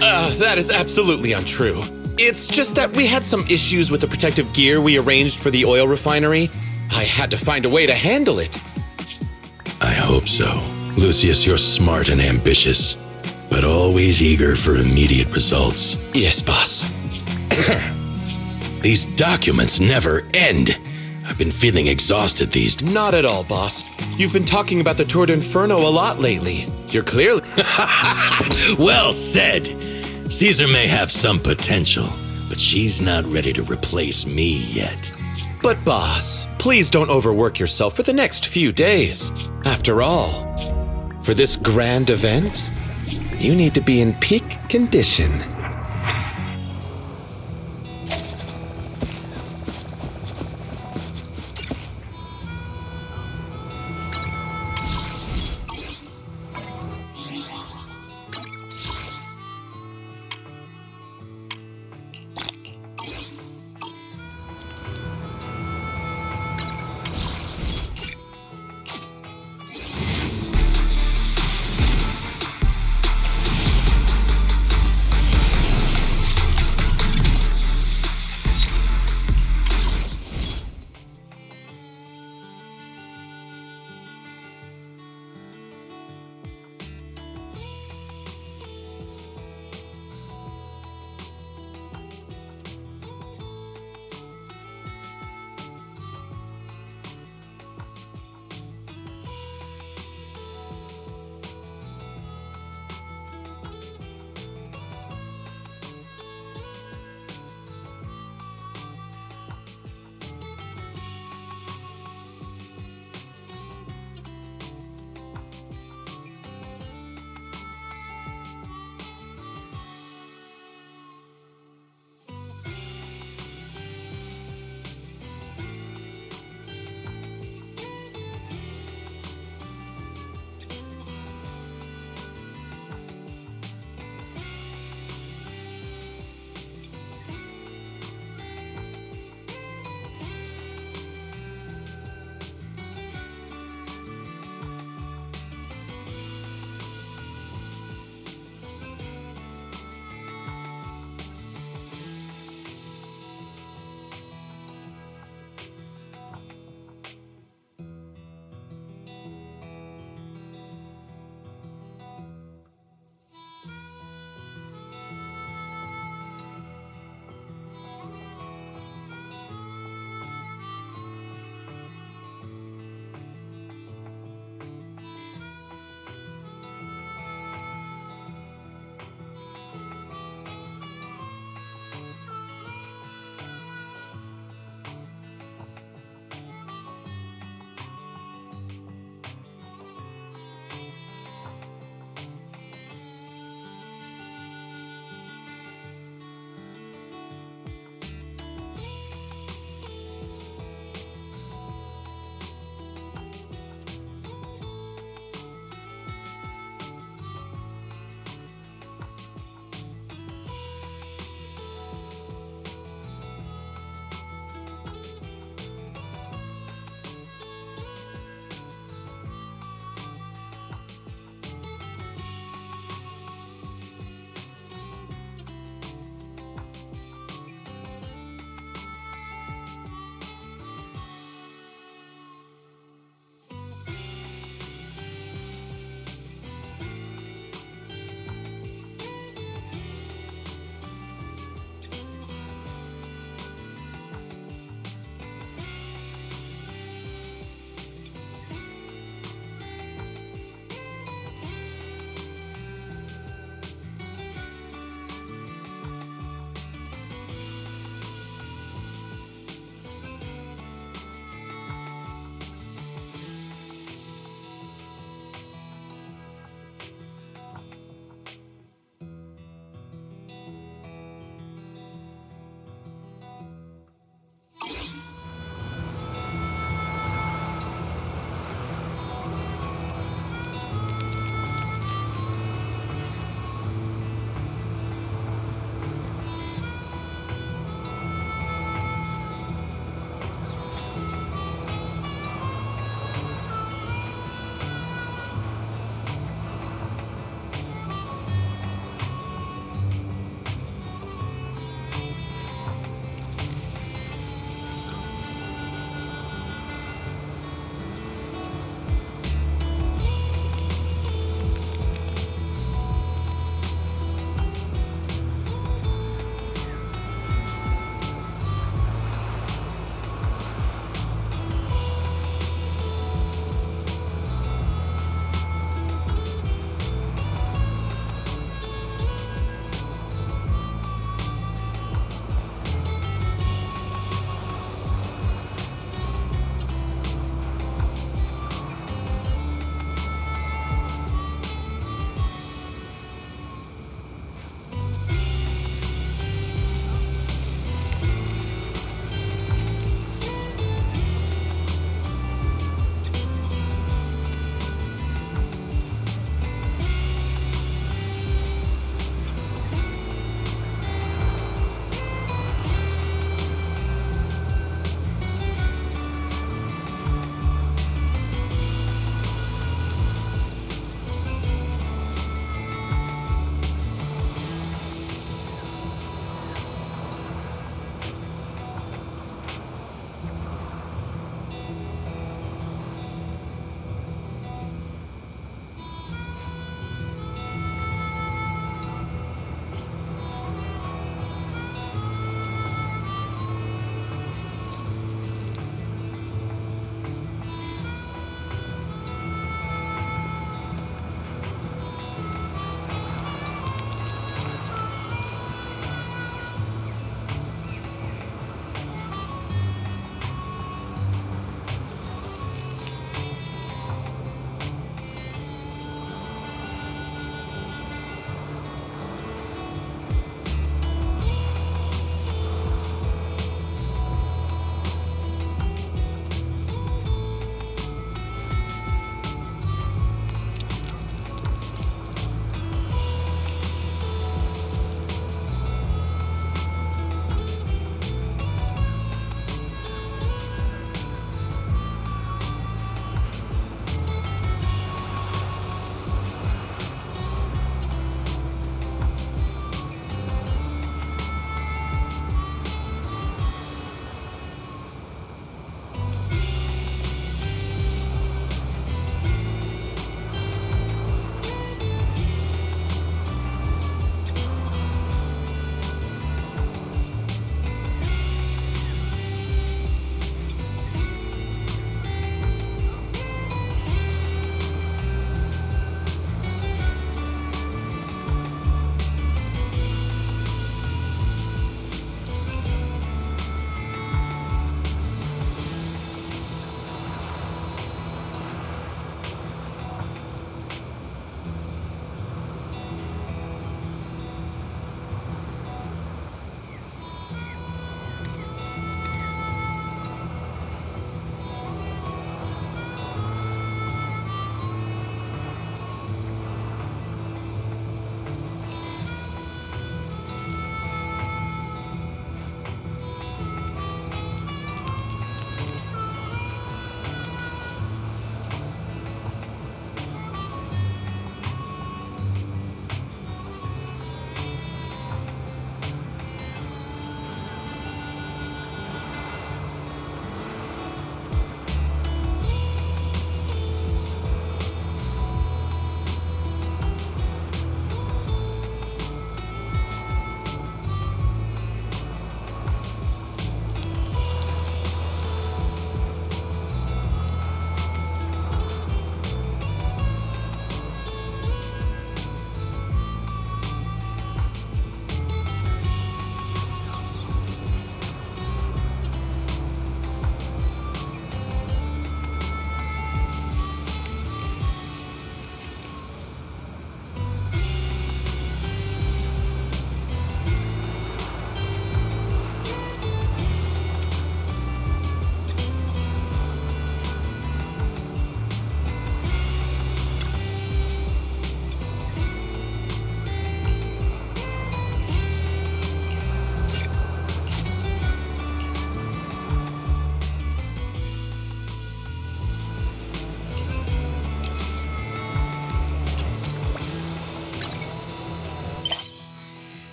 That is absolutely untrue. It's just that we had some issues with the protective gear we arranged for the oil refinery. I had to find a way to handle it. I hope so. Lucius, you're smart and ambitious, but always eager for immediate results. Yes, boss. These documents never end. I've been feeling exhausted these days. Not at all, boss. You've been talking about the Tor d'Inferno a lot lately. You're clearly... Well said. Caesar may have some potential, but she's not ready to replace me yet. But boss, please don't overwork yourself for the next few days. After all, for this grand event, you need to be in peak condition.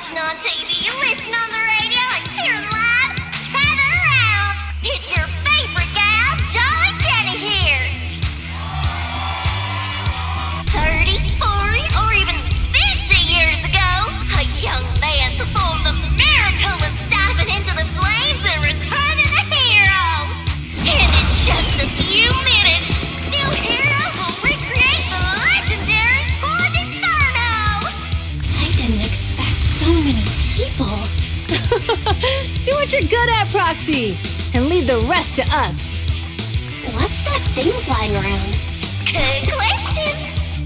watching on TV, listen on the radio, and cheering live, gather around. It's your favorite gal, Jolly Jenny here. 30, 40, or even 50 years ago, a young man performed the miracle of diving into the flames and returning a hero. And in just a few minutes, new heroes will recreate the legendary Tour d'Inferno. I didn't expect so many people. Do what you're good at, Proxy, and leave the rest to us. What's that thing flying around? Good question.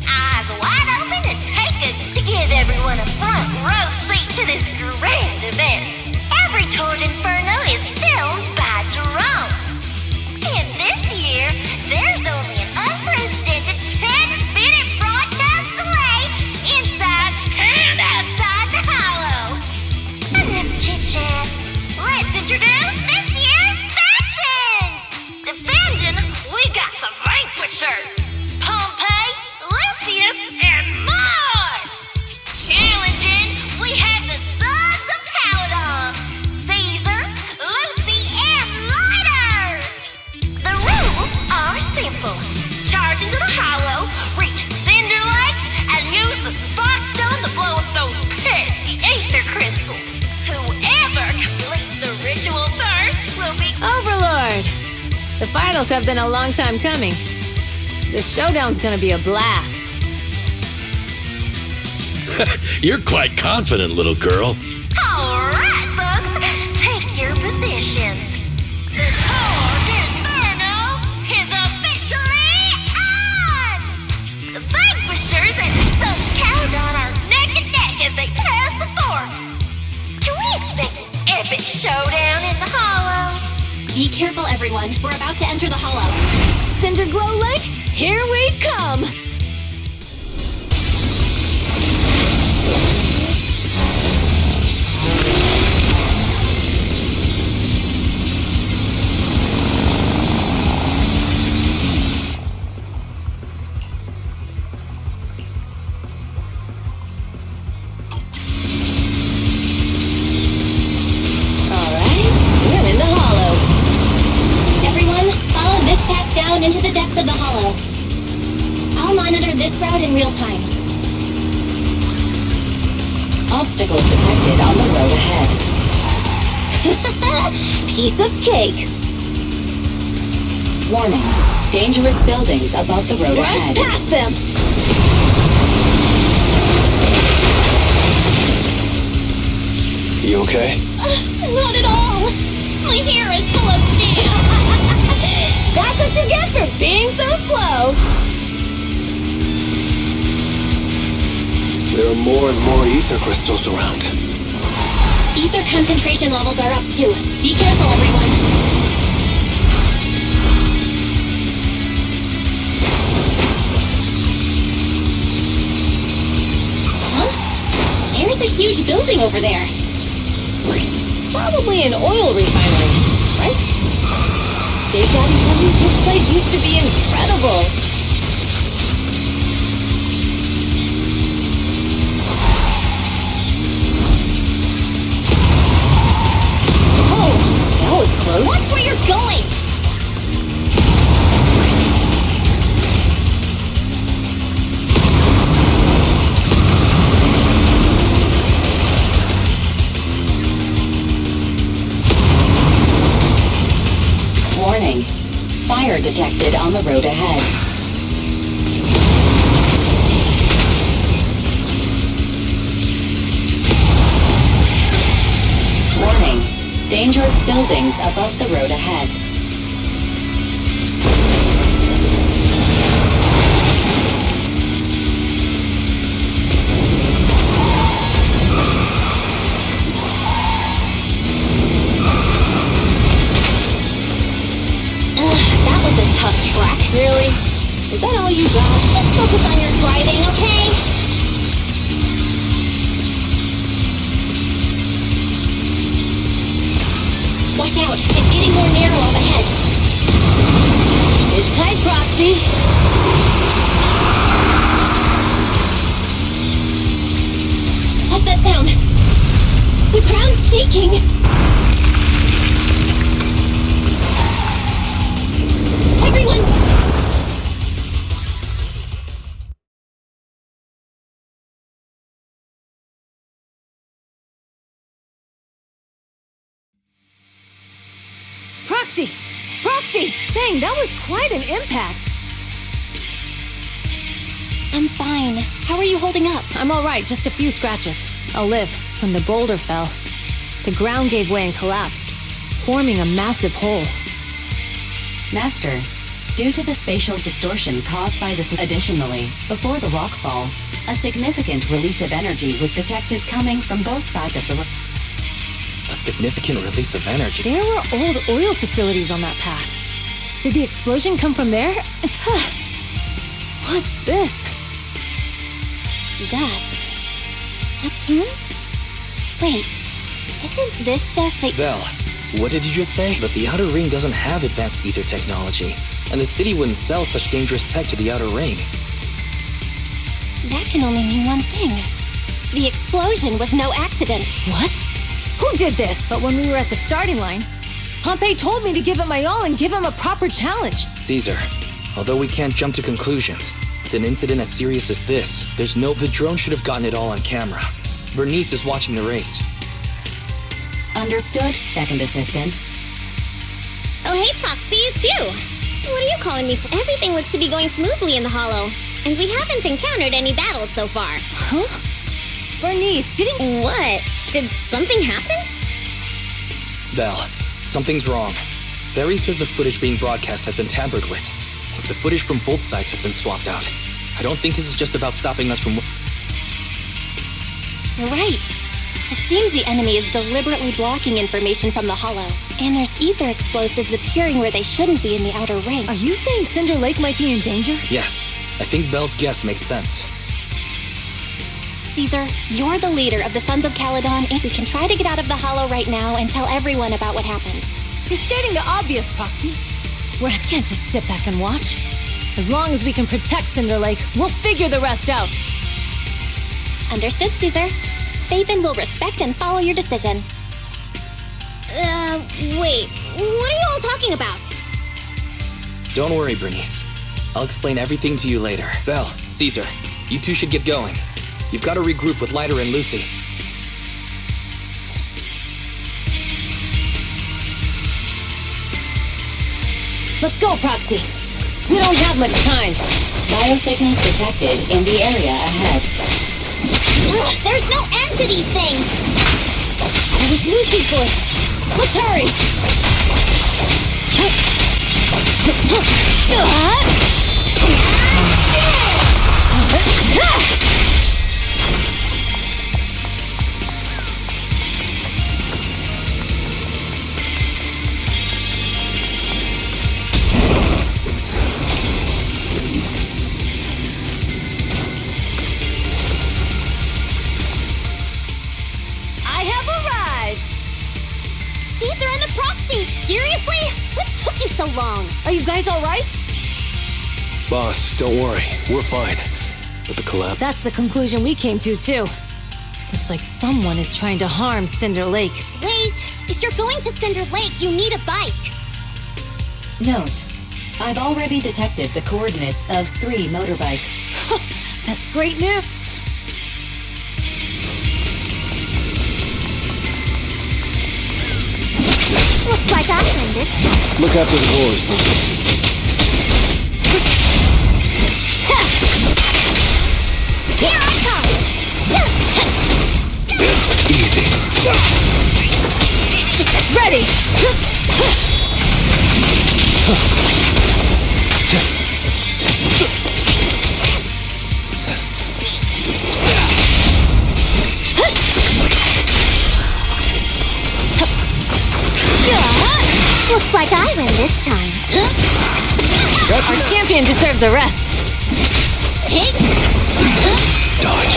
Eyes wide open and to give everyone a front row seat to this grand event. Every Tour d'Inferno is filmed by drones. And this year, there's only an unprecedented 10-minute broadcast delay inside and outside the Hollow. Enough chit-chat. Let's introduce this year's factions! Defending, we got the Vanquishers, Pompey, Lucius, and Mars! Challenging, we have the Sons of Caledon, Caesar, Lucy, and Lighter! The rules are simple. Charge into the Hollow, reach Cinder Lake, and use the Spark Stone to blow up those pesky ether crystals. Whoever completes the ritual first will be Overlord! The finals have been a long time coming. This showdown's gonna be a blast. You're quite confident, little girl. All right, folks, take your positions. The Tour d'Inferno is officially on! The Vanquishers and the Sons of Caledon are neck and neck as they pass the fork. Can we expect an epic showdown in the Hollow? Be careful, everyone. We're about to enter the Hollow. Cinderglow Lake, here we come! We're in the Hollow. Everyone, follow this path down into the depths of the Hollow. I'll monitor this route in real time. Obstacles detected on the road ahead. Piece of cake. Warning. Dangerous buildings above the road Rush ahead. past them! You okay? Not at all. My hair is full of sand. That's what you get for being so slow! There are more and more ether crystals around. Ether concentration levels are up too. Be careful, everyone. Huh? There's a huge building over there. Probably an oil refinery, right? Big Daddy told me this place used to be incredible. Oh, that was close. Watch where you're going! Warning. Fire detected on the road ahead. Warning. Dangerous buildings above the road ahead. That was a tough track. Really? Is that all you got? Just focus on your driving, okay? Watch out, it's getting more narrow up ahead. Sit tight, Proxy. What's that sound? everyone's shaking. Everyone! Proxy! Proxy! Dang, that was quite an impact. I'm fine. How are you holding up? I'm all right, just a few scratches. I'll live. When the boulder fell, the ground gave way and collapsed, forming a massive hole. Master, due to the spatial distortion caused by this, additionally, before the rockfall, a significant release of energy was detected coming from both sides of the rock. A significant release of energy. There were old oil facilities on that path. Did the explosion come from there? What's this? Dust. Wait, isn't this stuff that... Belle, what did you just say? But the Outer Ring doesn't have advanced ether technology, and the city wouldn't sell such dangerous tech to the Outer Ring. That can only mean one thing. The explosion was no accident. What? Who did this? But when we were at the starting line, Pompey told me to give it my all and give him a proper challenge. Caesar, although we can't jump to conclusions, with an incident as serious as this, the drone should have gotten it all on camera. Bernice is watching the race. Understood, second assistant. Oh, hey, Proxy, it's you. What are you calling me for? Everything looks to be going smoothly in the Hollow, and we haven't encountered any battles so far. Huh? Bernice, didn't... What? Did something happen? Belle, something's wrong. Very says the footage being broadcast has been tampered with. It's the footage from both sides has been swapped out. I don't think this is just about stopping us from... You're right. It seems the enemy is deliberately blocking information from the Hollow. And there's ether explosives appearing where they shouldn't be in the Outer Ring. Are you saying Cinder Lake might be in danger? Yes, I think Belle's guess makes sense. Caesar, you're the leader of the Sons of Caledon, and we can try to get out of the Hollow right now and tell everyone about what happened. You're stating the obvious, Proxy. We can't just sit back and watch. As long as we can protect Cinder Lake, we'll figure the rest out. Understood, Caesar. Faven will respect and follow your decision. Wait. What are you all talking about? Don't worry, Bernice. I'll explain everything to you later. Belle, Caesar, you two should get going. You've got to regroup with Leiter and Lucy. Let's go, Proxy. We don't have much time. Biosignals detected in the area ahead. Ugh, there's no end to these things! It was Lucy's voice. Let's hurry! I have arrived! Caesar and the Proxy! Seriously? What took you so long? Are you guys all right? Boss, don't worry. We're fine. But the collapse... That's the conclusion we came to, too. Looks like someone is trying to harm Cinder Lake. Wait! If you're going to Cinder Lake, you need a bike! Note, I've already detected the coordinates of 3 motorbikes. That's great news. Looks like I win this time. Look after the doors, please. Here I come! Easy. Ready! Looks like I win this time. Our champion deserves a rest. Hey! Dodge.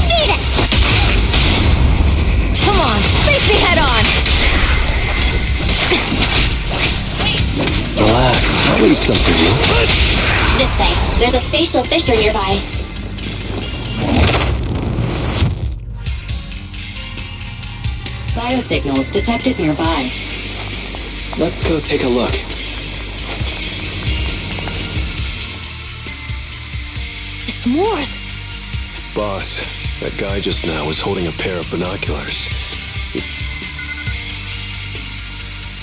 Beat it! Come on, face me head on! Relax. I'll leave some for you. This way. There's a spatial fissure nearby. biosignals detected nearby. Let's go take a look. It's Moore's. Boss, that guy just now was holding a pair of binoculars. He's...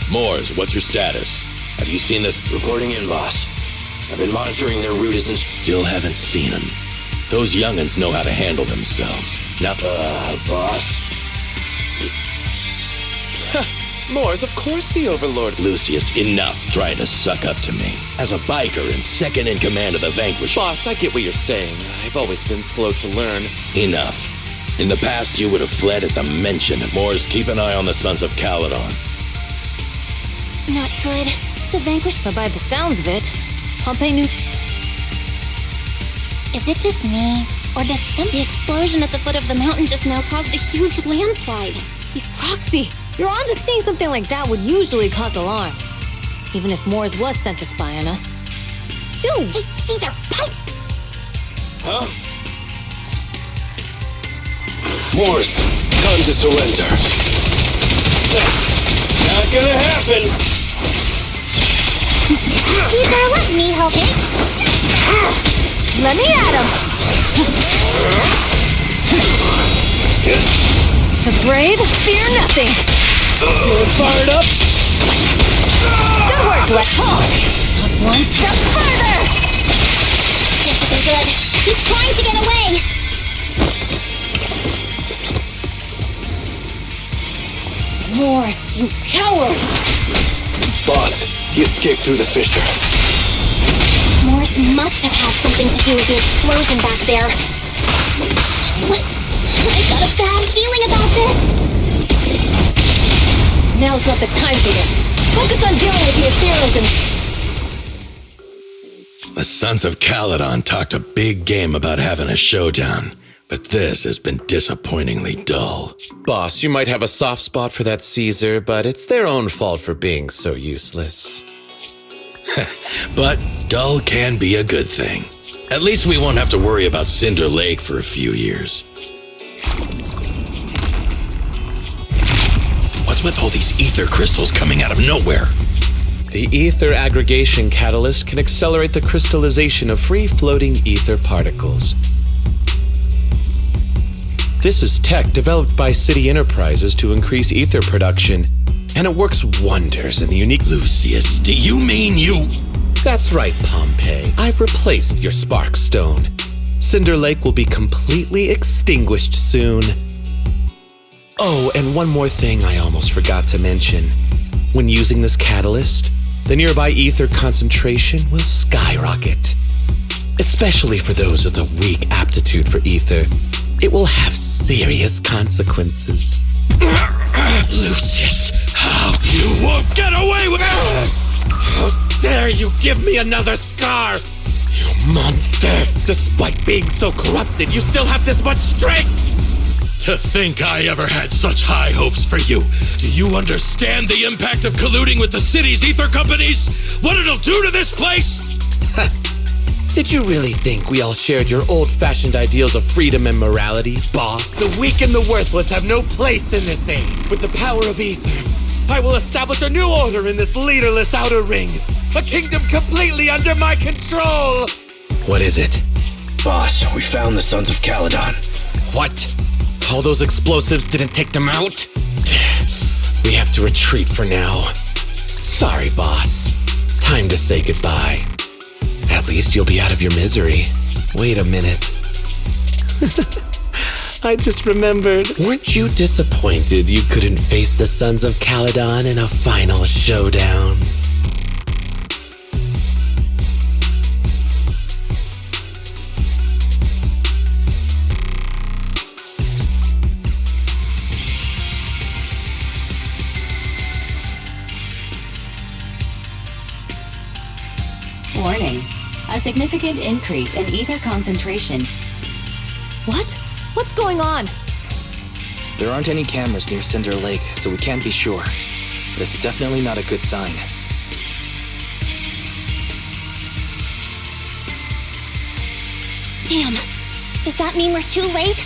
Moores, what's your status? Have you seen this? Reporting in, boss. I've been monitoring their route as Still haven't seen him. Those young'uns know how to handle themselves. Now, boss. Moores, of course the Overlord. Lucius, enough trying to suck up to me. As a biker and second in command of the Vanquish. Boss, I get what you're saying. I've always been slow to learn. Enough. In the past, you would have fled at the mention of Moores. Keep an eye on the Sons of Caledon. Not good. The Vanquish, but by the sounds of it, Pompey knew... Is it just me, or does The explosion at the foot of the mountain just now caused a huge landslide. Proxy, you're on to seeing something like that would usually cause alarm. Even if Moores was sent to spy on us. Still... Hey, Caesar, pipe! Huh? Moores, time to surrender. Not gonna happen! Caesar, let me help it! Let me at him! The brave fear nothing. Feeling fired up? Good work, Black Hole. One step further. This isn't good. He's trying to get away! Moores, you coward! Boss, he escaped through the fissure. Morse must have had something to do with the explosion back there. What? I've got a bad feeling about this! Now's not the time for this. Focus on dealing with the ethereals and... The Sons of Caledon talked a big game about having a showdown, but this has been disappointingly dull. Boss, you might have a soft spot for that Caesar, but it's their own fault for being so useless. But dull can be a good thing. At least we won't have to worry about Cinder Lake for a few years. What's with all these ether crystals coming out of nowhere? The ether aggregation catalyst can accelerate the crystallization of free-floating ether particles. This is tech developed by City Enterprises to increase ether production, and it works wonders in the unique... Lucius, do you mean you... That's right, Pompey. I've replaced your spark stone. Cinder Lake will be completely extinguished soon. Oh, and one more thing I almost forgot to mention. When using this catalyst, the nearby ether concentration will skyrocket. Especially for those with a weak aptitude for ether, it will have serious consequences. Lucius, how you won't get away with it! How dare you give me another scar! You monster! Despite being so corrupted, you still have this much strength! To think I ever had such high hopes for you. Do you understand the impact of colluding with the city's ether companies? What it'll do to this place? Did you really think we all shared your old-fashioned ideals of freedom and morality, boss? The weak and the worthless have no place in this age. With the power of ether, I will establish a new order in this leaderless outer ring. A kingdom completely under my control! What is it? Boss, we found the Sons of Caledon. What? All those explosives didn't take them out? We have to retreat for now. Sorry, boss. Time to say goodbye. At least you'll be out of your misery. Wait a minute. I just remembered. Weren't you disappointed you couldn't face the Sons of Caledon in a final showdown? Warning. A significant increase in ether concentration. What? What's going on? There aren't any cameras near Cinder Lake, so we can't be sure. But it's definitely not a good sign. Damn. Does that mean we're too late?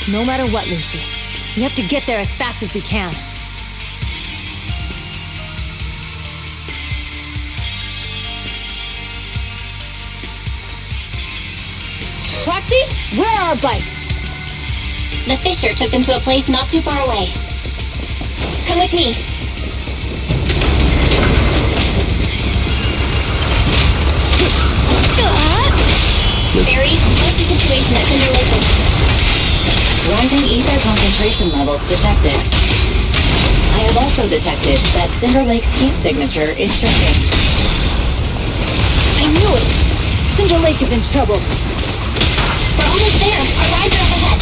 No matter what, Lucy. We have to get there as fast as we can. Proxy, where are our bikes? The Fisher took them to a place not too far away. Come with me. Barry, what's the situation at Cinder Lake? Rising ether concentration levels detected. I have also detected that Cinder Lake's heat signature is shrinking. I knew it! Cinder Lake is in trouble. We're almost there. Our rides are up ahead.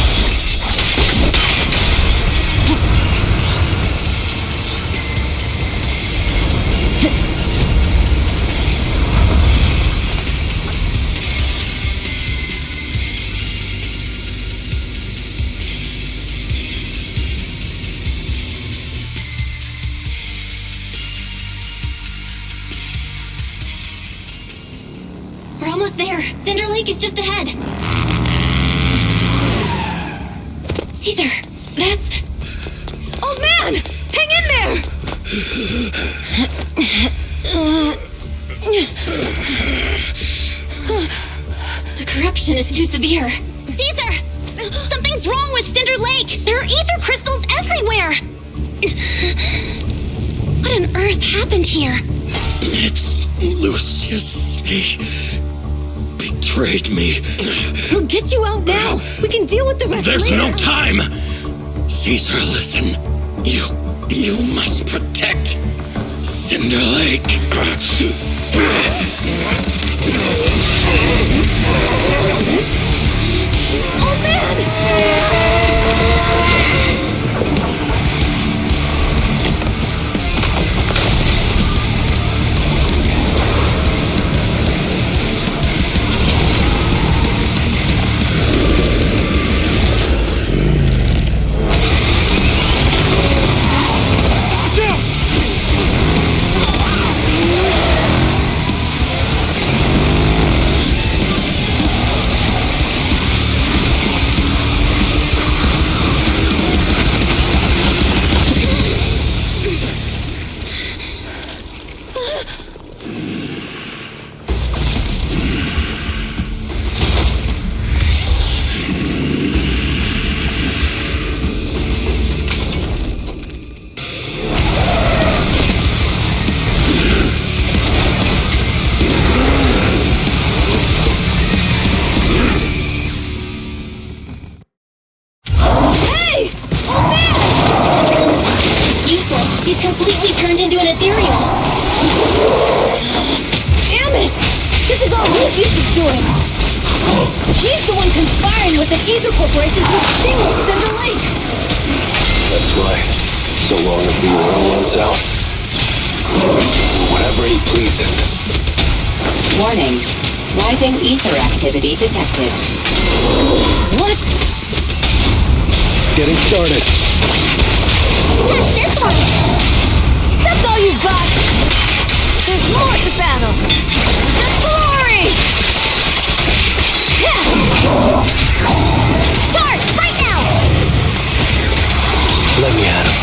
We're almost there. Cinder Lake is just ahead. Caesar, that's... Oh man! Hang in there! The corruption is too severe. Caesar! Something's wrong with Cinder Lake! There are ether crystals everywhere! What on earth happened here? It's Lucius. He betrayed me. We'll get you out now! We can deal with the rest There's later. no time! Caesar, listen. You must protect Cinder Lake. Oh man! He's completely turned into an ethereal. Damn it! This is all Lucius is doing! He's the one conspiring with an ether corporation to extinguish Cinder Lake! That's right. So long as the oil runs out. Whatever he pleases. Warning. Rising ether activity detected. What? Getting started. What's this one? That's all you got! There's more to battle! The glory! Start right now! Let me at him.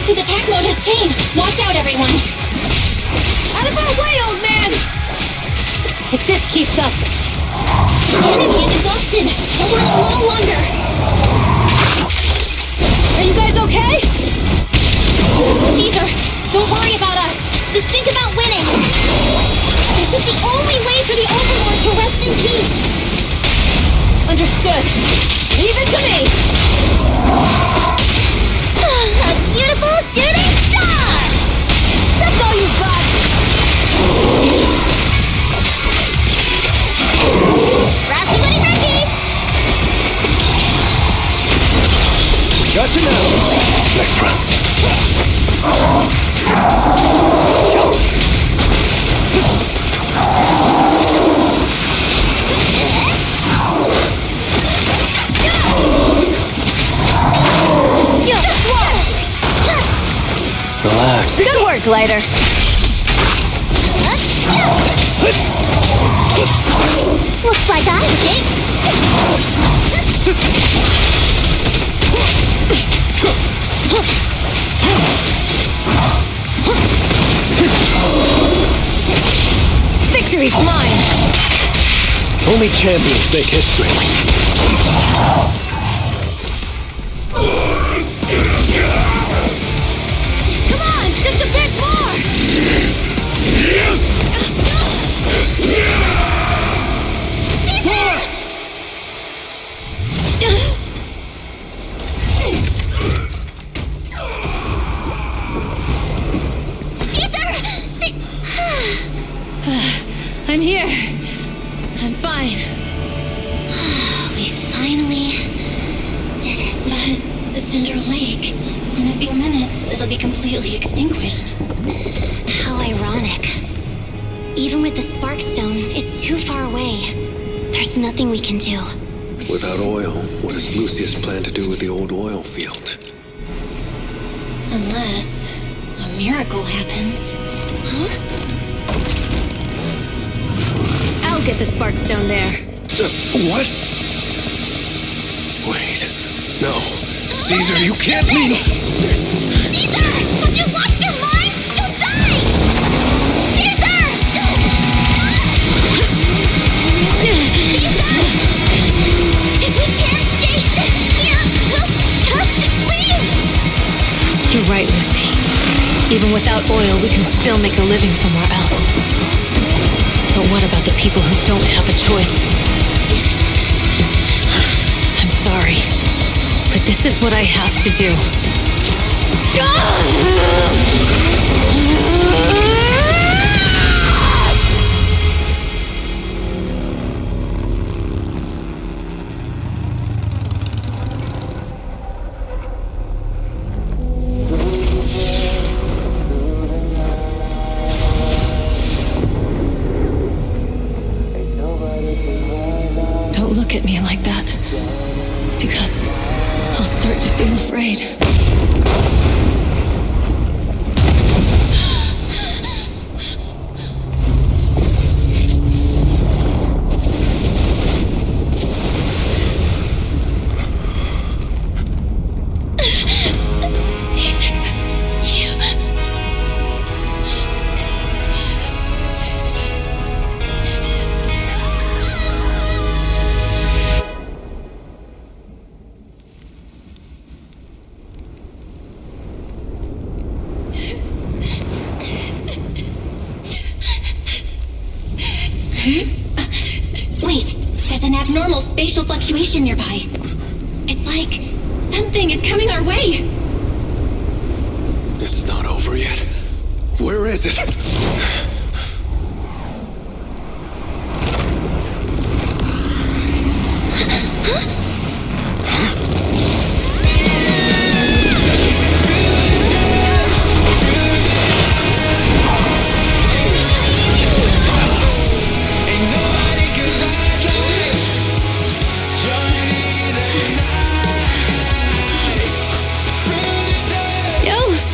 His attack mode has changed. Watch out, everyone. Out of our way, old man! If this keeps up... The enemy is exhausted. Hold on a little longer. Are you guys okay? Caesar, don't worry about us. Just think about winning. This is the only way for the Overlord to rest in peace. Understood. Leave it to me! A beautiful shooting star! That's all you got! Rocky Woody Rocky! Gotcha now. Next round. Relax. Good work, Glider. Looks like I'm kicked. Victory's mine. Only champions make history. Come on, just a bit more. Boss! I'm here. I'm fine. We finally did it. But Cinder Lake, in a few minutes, it'll be completely extinguished. How ironic. Even with the Sparkstone, it's too far away. There's nothing we can do. Without oil, what does Lucius plan to do with the old oil field? Unless a miracle happens. Huh? I'll get the Sparkstone there. What? Wait. No. Caesar, you can't leave! Caesar! Have you lost your mind? You'll die! Caesar! Caesar! If we can't stay here, we'll just leave! You're right, Lucy. Even without oil, we can still make a living somewhere else. But what about the people who don't have a choice? I'm sorry, but this is what I have to do. Don't look at me like that, because I'll start to feel afraid. Wait, there's an abnormal spatial fluctuation nearby. It's like something is coming our way. It's not over yet. Where is it?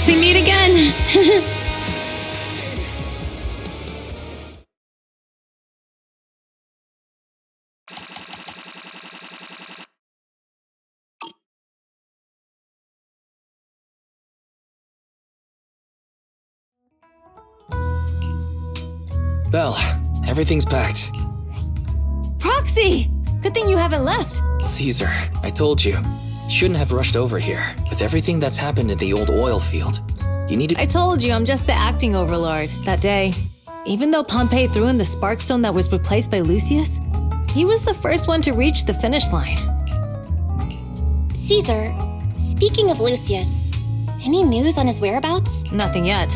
We meet again. Belle, everything's packed. Proxy! Good thing you haven't left. Caesar, I told you. You shouldn't have rushed over here. With everything that's happened in the old oil field, you need to— I told you I'm just the acting overlord. That day, even though Pompey threw in the Sparkstone that was replaced by Lucius, he was the first one to reach the finish line. Caesar, speaking of Lucius, any news on his whereabouts? Nothing yet.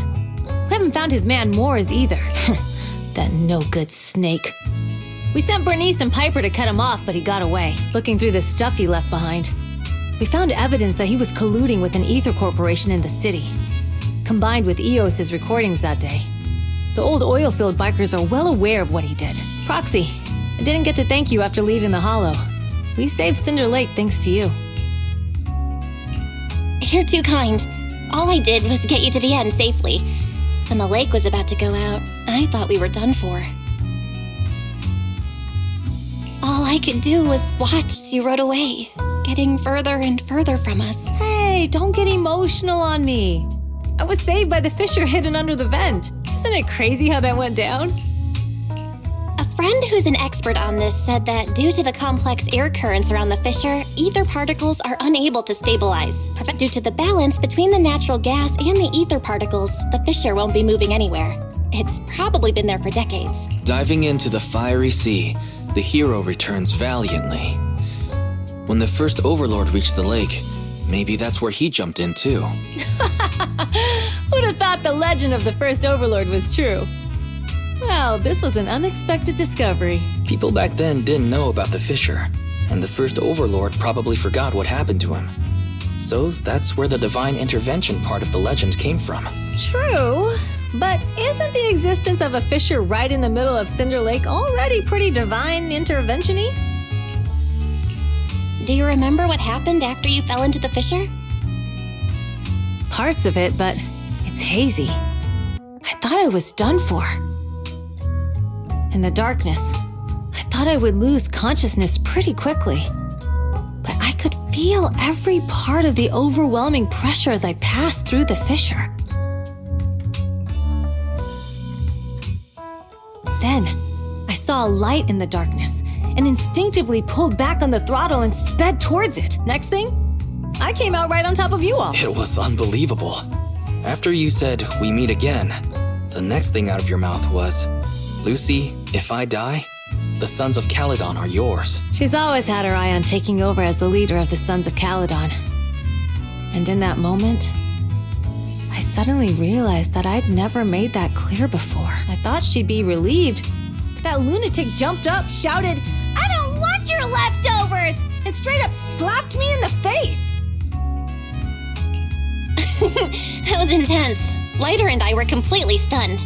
We haven't found his man Moores either. That no-good snake. We sent Bernice and Piper to cut him off, but he got away, looking through the stuff he left behind. We found evidence that he was colluding with an ether corporation in the city. combined with Eos's recordings that day. The old oil-filled bikers are well aware of what he did. Proxy, I didn't get to thank you after leaving the Hollow. We saved Cinder Lake thanks to you. You're too kind. All I did was get you to the end safely. When the lake was about to go out, I thought we were done for. All I could do was watch as you rode away, getting further and further from us. Hey, don't get emotional on me. I was saved by the fissure hidden under the vent. Isn't it crazy how that went down? A friend who's an expert on this said that due to the complex air currents around the fissure, ether particles are unable to stabilize. Due to the balance between the natural gas and the ether particles, the fissure won't be moving anywhere. It's probably been there for decades. Diving into the fiery sea, the hero returns valiantly. When the first overlord reached the lake, maybe that's where he jumped in too. Who'd have thought the legend of the first overlord was true? Well, this was an unexpected discovery. People back then didn't know about the fissure, and the first overlord probably forgot what happened to him. So that's where the divine intervention part of the legend came from. True, but isn't the existence of a fissure right in the middle of Cinder Lake already pretty divine intervention-y? Do you remember what happened after you fell into the fissure? Parts of it, but it's hazy. I thought I was done for. In the darkness, I thought I would lose consciousness pretty quickly. But I could feel every part of the overwhelming pressure as I passed through the fissure. Then, I saw a light in the darkness and instinctively pulled back on the throttle and sped towards it. Next thing, I came out right on top of you all. It was unbelievable. After you said, "We meet again," the next thing out of your mouth was, "Lucy, if I die, the Sons of Caledon are yours." She's always had her eye on taking over as the leader of the Sons of Caledon. And in that moment, I suddenly realized that I'd never made that clear before. I thought she'd be relieved, but that lunatic jumped up, shouted, "I don't want your leftovers!" and straight up slapped me in the face. That was intense. Lighter and I were completely stunned.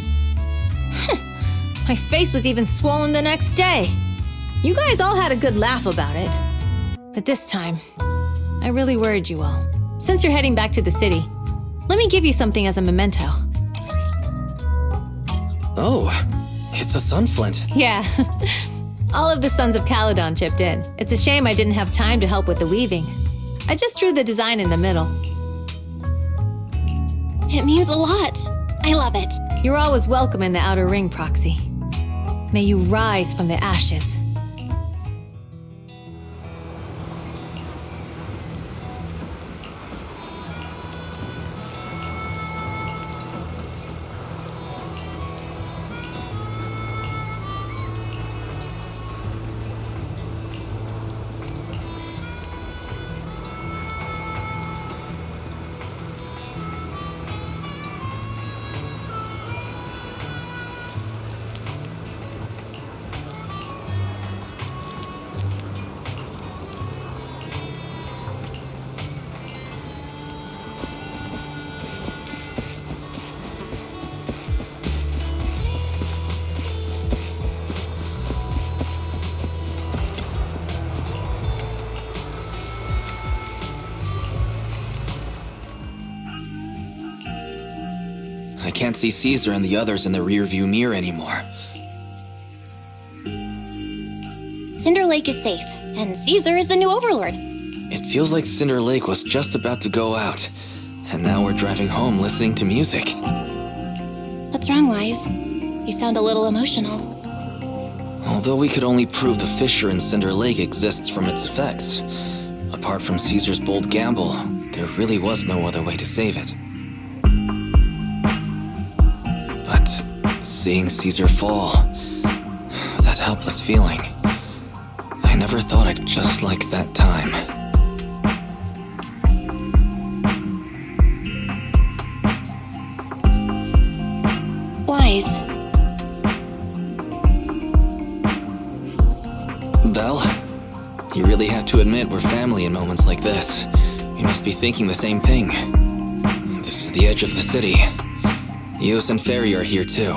My face was even swollen the next day. You guys all had a good laugh about it. But this time, I really worried you all. Since you're heading back to the city, let me give you something as a memento. Oh, it's a sunflint. Yeah. All of the Sons of Caledon chipped in. It's a shame I didn't have time to help with the weaving. I just drew the design in the middle. It means a lot. I love it. You're always welcome in the Outer Ring, Proxy. May you rise from the ashes. I can't see Caesar and the others in the rearview mirror anymore. Cinder Lake is safe, and Caesar is the new overlord. It feels like Cinder Lake was just about to go out, and now we're driving home listening to music. What's wrong, Wise? You sound a little emotional. Although we could only prove the fissure in Cinder Lake exists from its effects, apart from Caesar's bold gamble, there really was no other way to save it. But seeing Caesar fall, that helpless feeling, I never thought I'd just like that time. Wise. Belle, you really have to admit we're family in moments like this. We must be thinking the same thing. This is the edge of the city. Eos and Fairy are here too.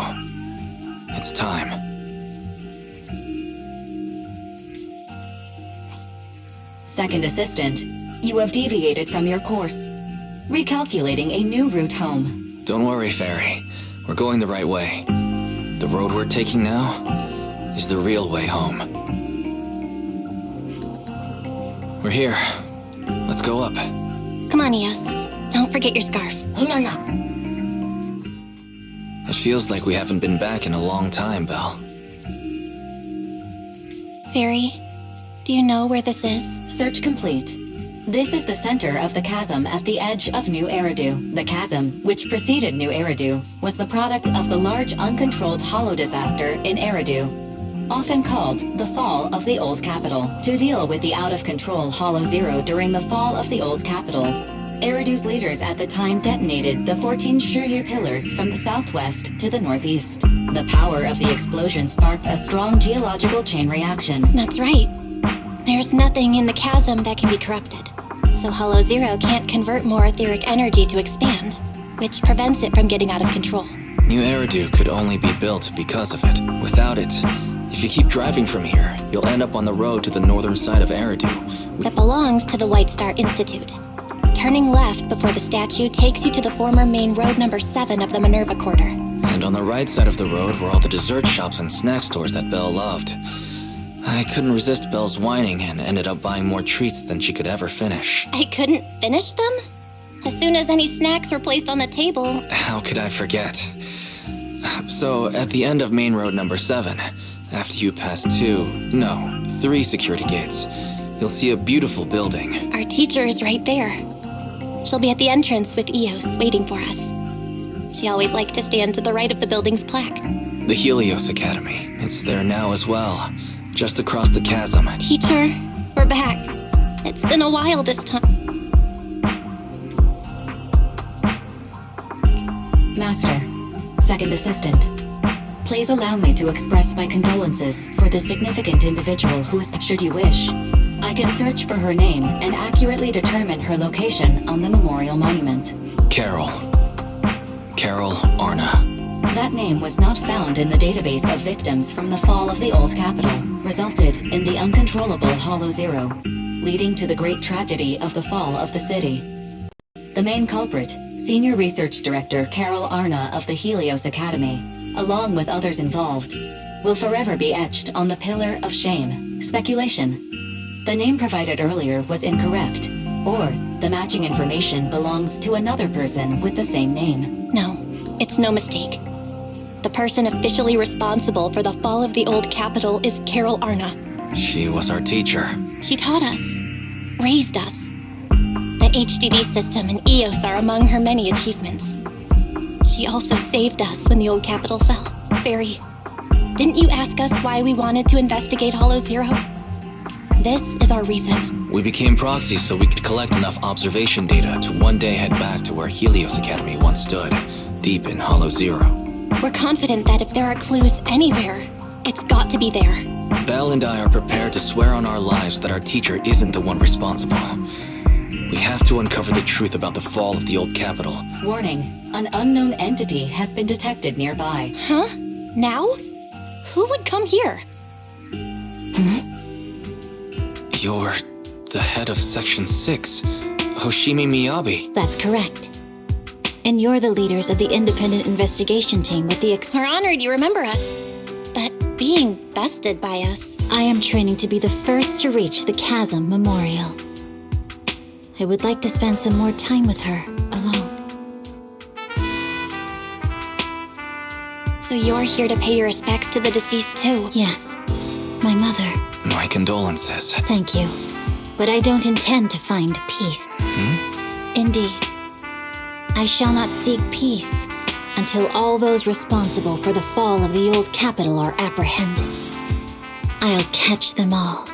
It's time. Second assistant, you have deviated from your course. Recalculating a new route home. Don't worry, Fairy. We're going the right way. The road we're taking now is the real way home. We're here. Let's go up. Come on, Eos. Don't forget your scarf. It feels like we haven't been back in a long time, Belle. Fairy, do you know where this is? Search complete. This is the center of the chasm at the edge of New Eridu. The chasm, which preceded New Eridu, was the product of the large uncontrolled hollow disaster in Eridu, often called the Fall of the Old Capital. To deal with the out-of-control Hollow Zero during the fall of the Old Capital, Eridu's leaders at the time detonated the 14 Shuryu pillars from the southwest to the northeast. The power of the explosion sparked a strong geological chain reaction. That's right. There's nothing in the chasm that can be corrupted. So Hollow Zero can't convert more etheric energy to expand, which prevents it from getting out of control. New Eridu could only be built because of it. Without it, if you keep driving from here, you'll end up on the road to the northern side of Eridu. That belongs to the White Star Institute. Turning left before the statue takes you to the former main road number 7 of the Minerva Quarter. And on the right side of the road were all the dessert shops and snack stores that Belle loved. I couldn't resist Belle's whining and ended up buying more treats than she could ever finish. I couldn't finish them? As soon as any snacks were placed on the table. How could I forget? So, at the end of main road number 7, after you pass 3 security gates, you'll see a beautiful building. Our teacher is right there. She'll be at the entrance with Eos waiting for us. She always liked to stand to the right of the building's plaque. The Helios Academy. It's there now as well. Just across the chasm. Teacher, we're back. It's been a while this time. Master, second assistant, please allow me to express my condolences for the significant individual who is, should you wish, I can search for her name and accurately determine her location on the memorial monument. Carol Arna. That name was not found in the database of victims from the fall of the Old Capital, resulted in the uncontrollable Hollow Zero, leading to the great tragedy of the fall of the city. The main culprit, Senior Research Director Carol Arna of the Helios Academy, along with others involved, will forever be etched on the Pillar of Shame. Speculation. The name provided earlier was incorrect, or the matching information belongs to another person with the same name. No, it's no mistake. The person officially responsible for the fall of the Old Capital is Carol Arna. She was our teacher. She taught us, raised us. The HDD system and EOS are among her many achievements. She also saved us when the Old Capital fell. Fairy, didn't you ask us why we wanted to investigate Hollow Zero? This is our reason. We became proxies so we could collect enough observation data to one day head back to where Helios Academy once stood, deep in Hollow Zero. We're confident that if there are clues anywhere, it's got to be there. Belle and I are prepared to swear on our lives that our teacher isn't the one responsible. We have to uncover the truth about the fall of the Old Capital. Warning, an unknown entity has been detected nearby. Huh? Now? Who would come here? You're the head of Section 6, Hoshimi Miyabi. That's correct. And you're the leaders of the independent investigation team with the We're honored you remember us. But being bested by us... I am training to be the first to reach the Chasm Memorial. I would like to spend some more time with her, alone. So you're here to pay your respects to the deceased too? Yes. My mother. My condolences. Thank you. But I don't intend to find peace. Indeed. I shall not seek peace until all those responsible for the fall of the Old Capital are apprehended. I'll catch them all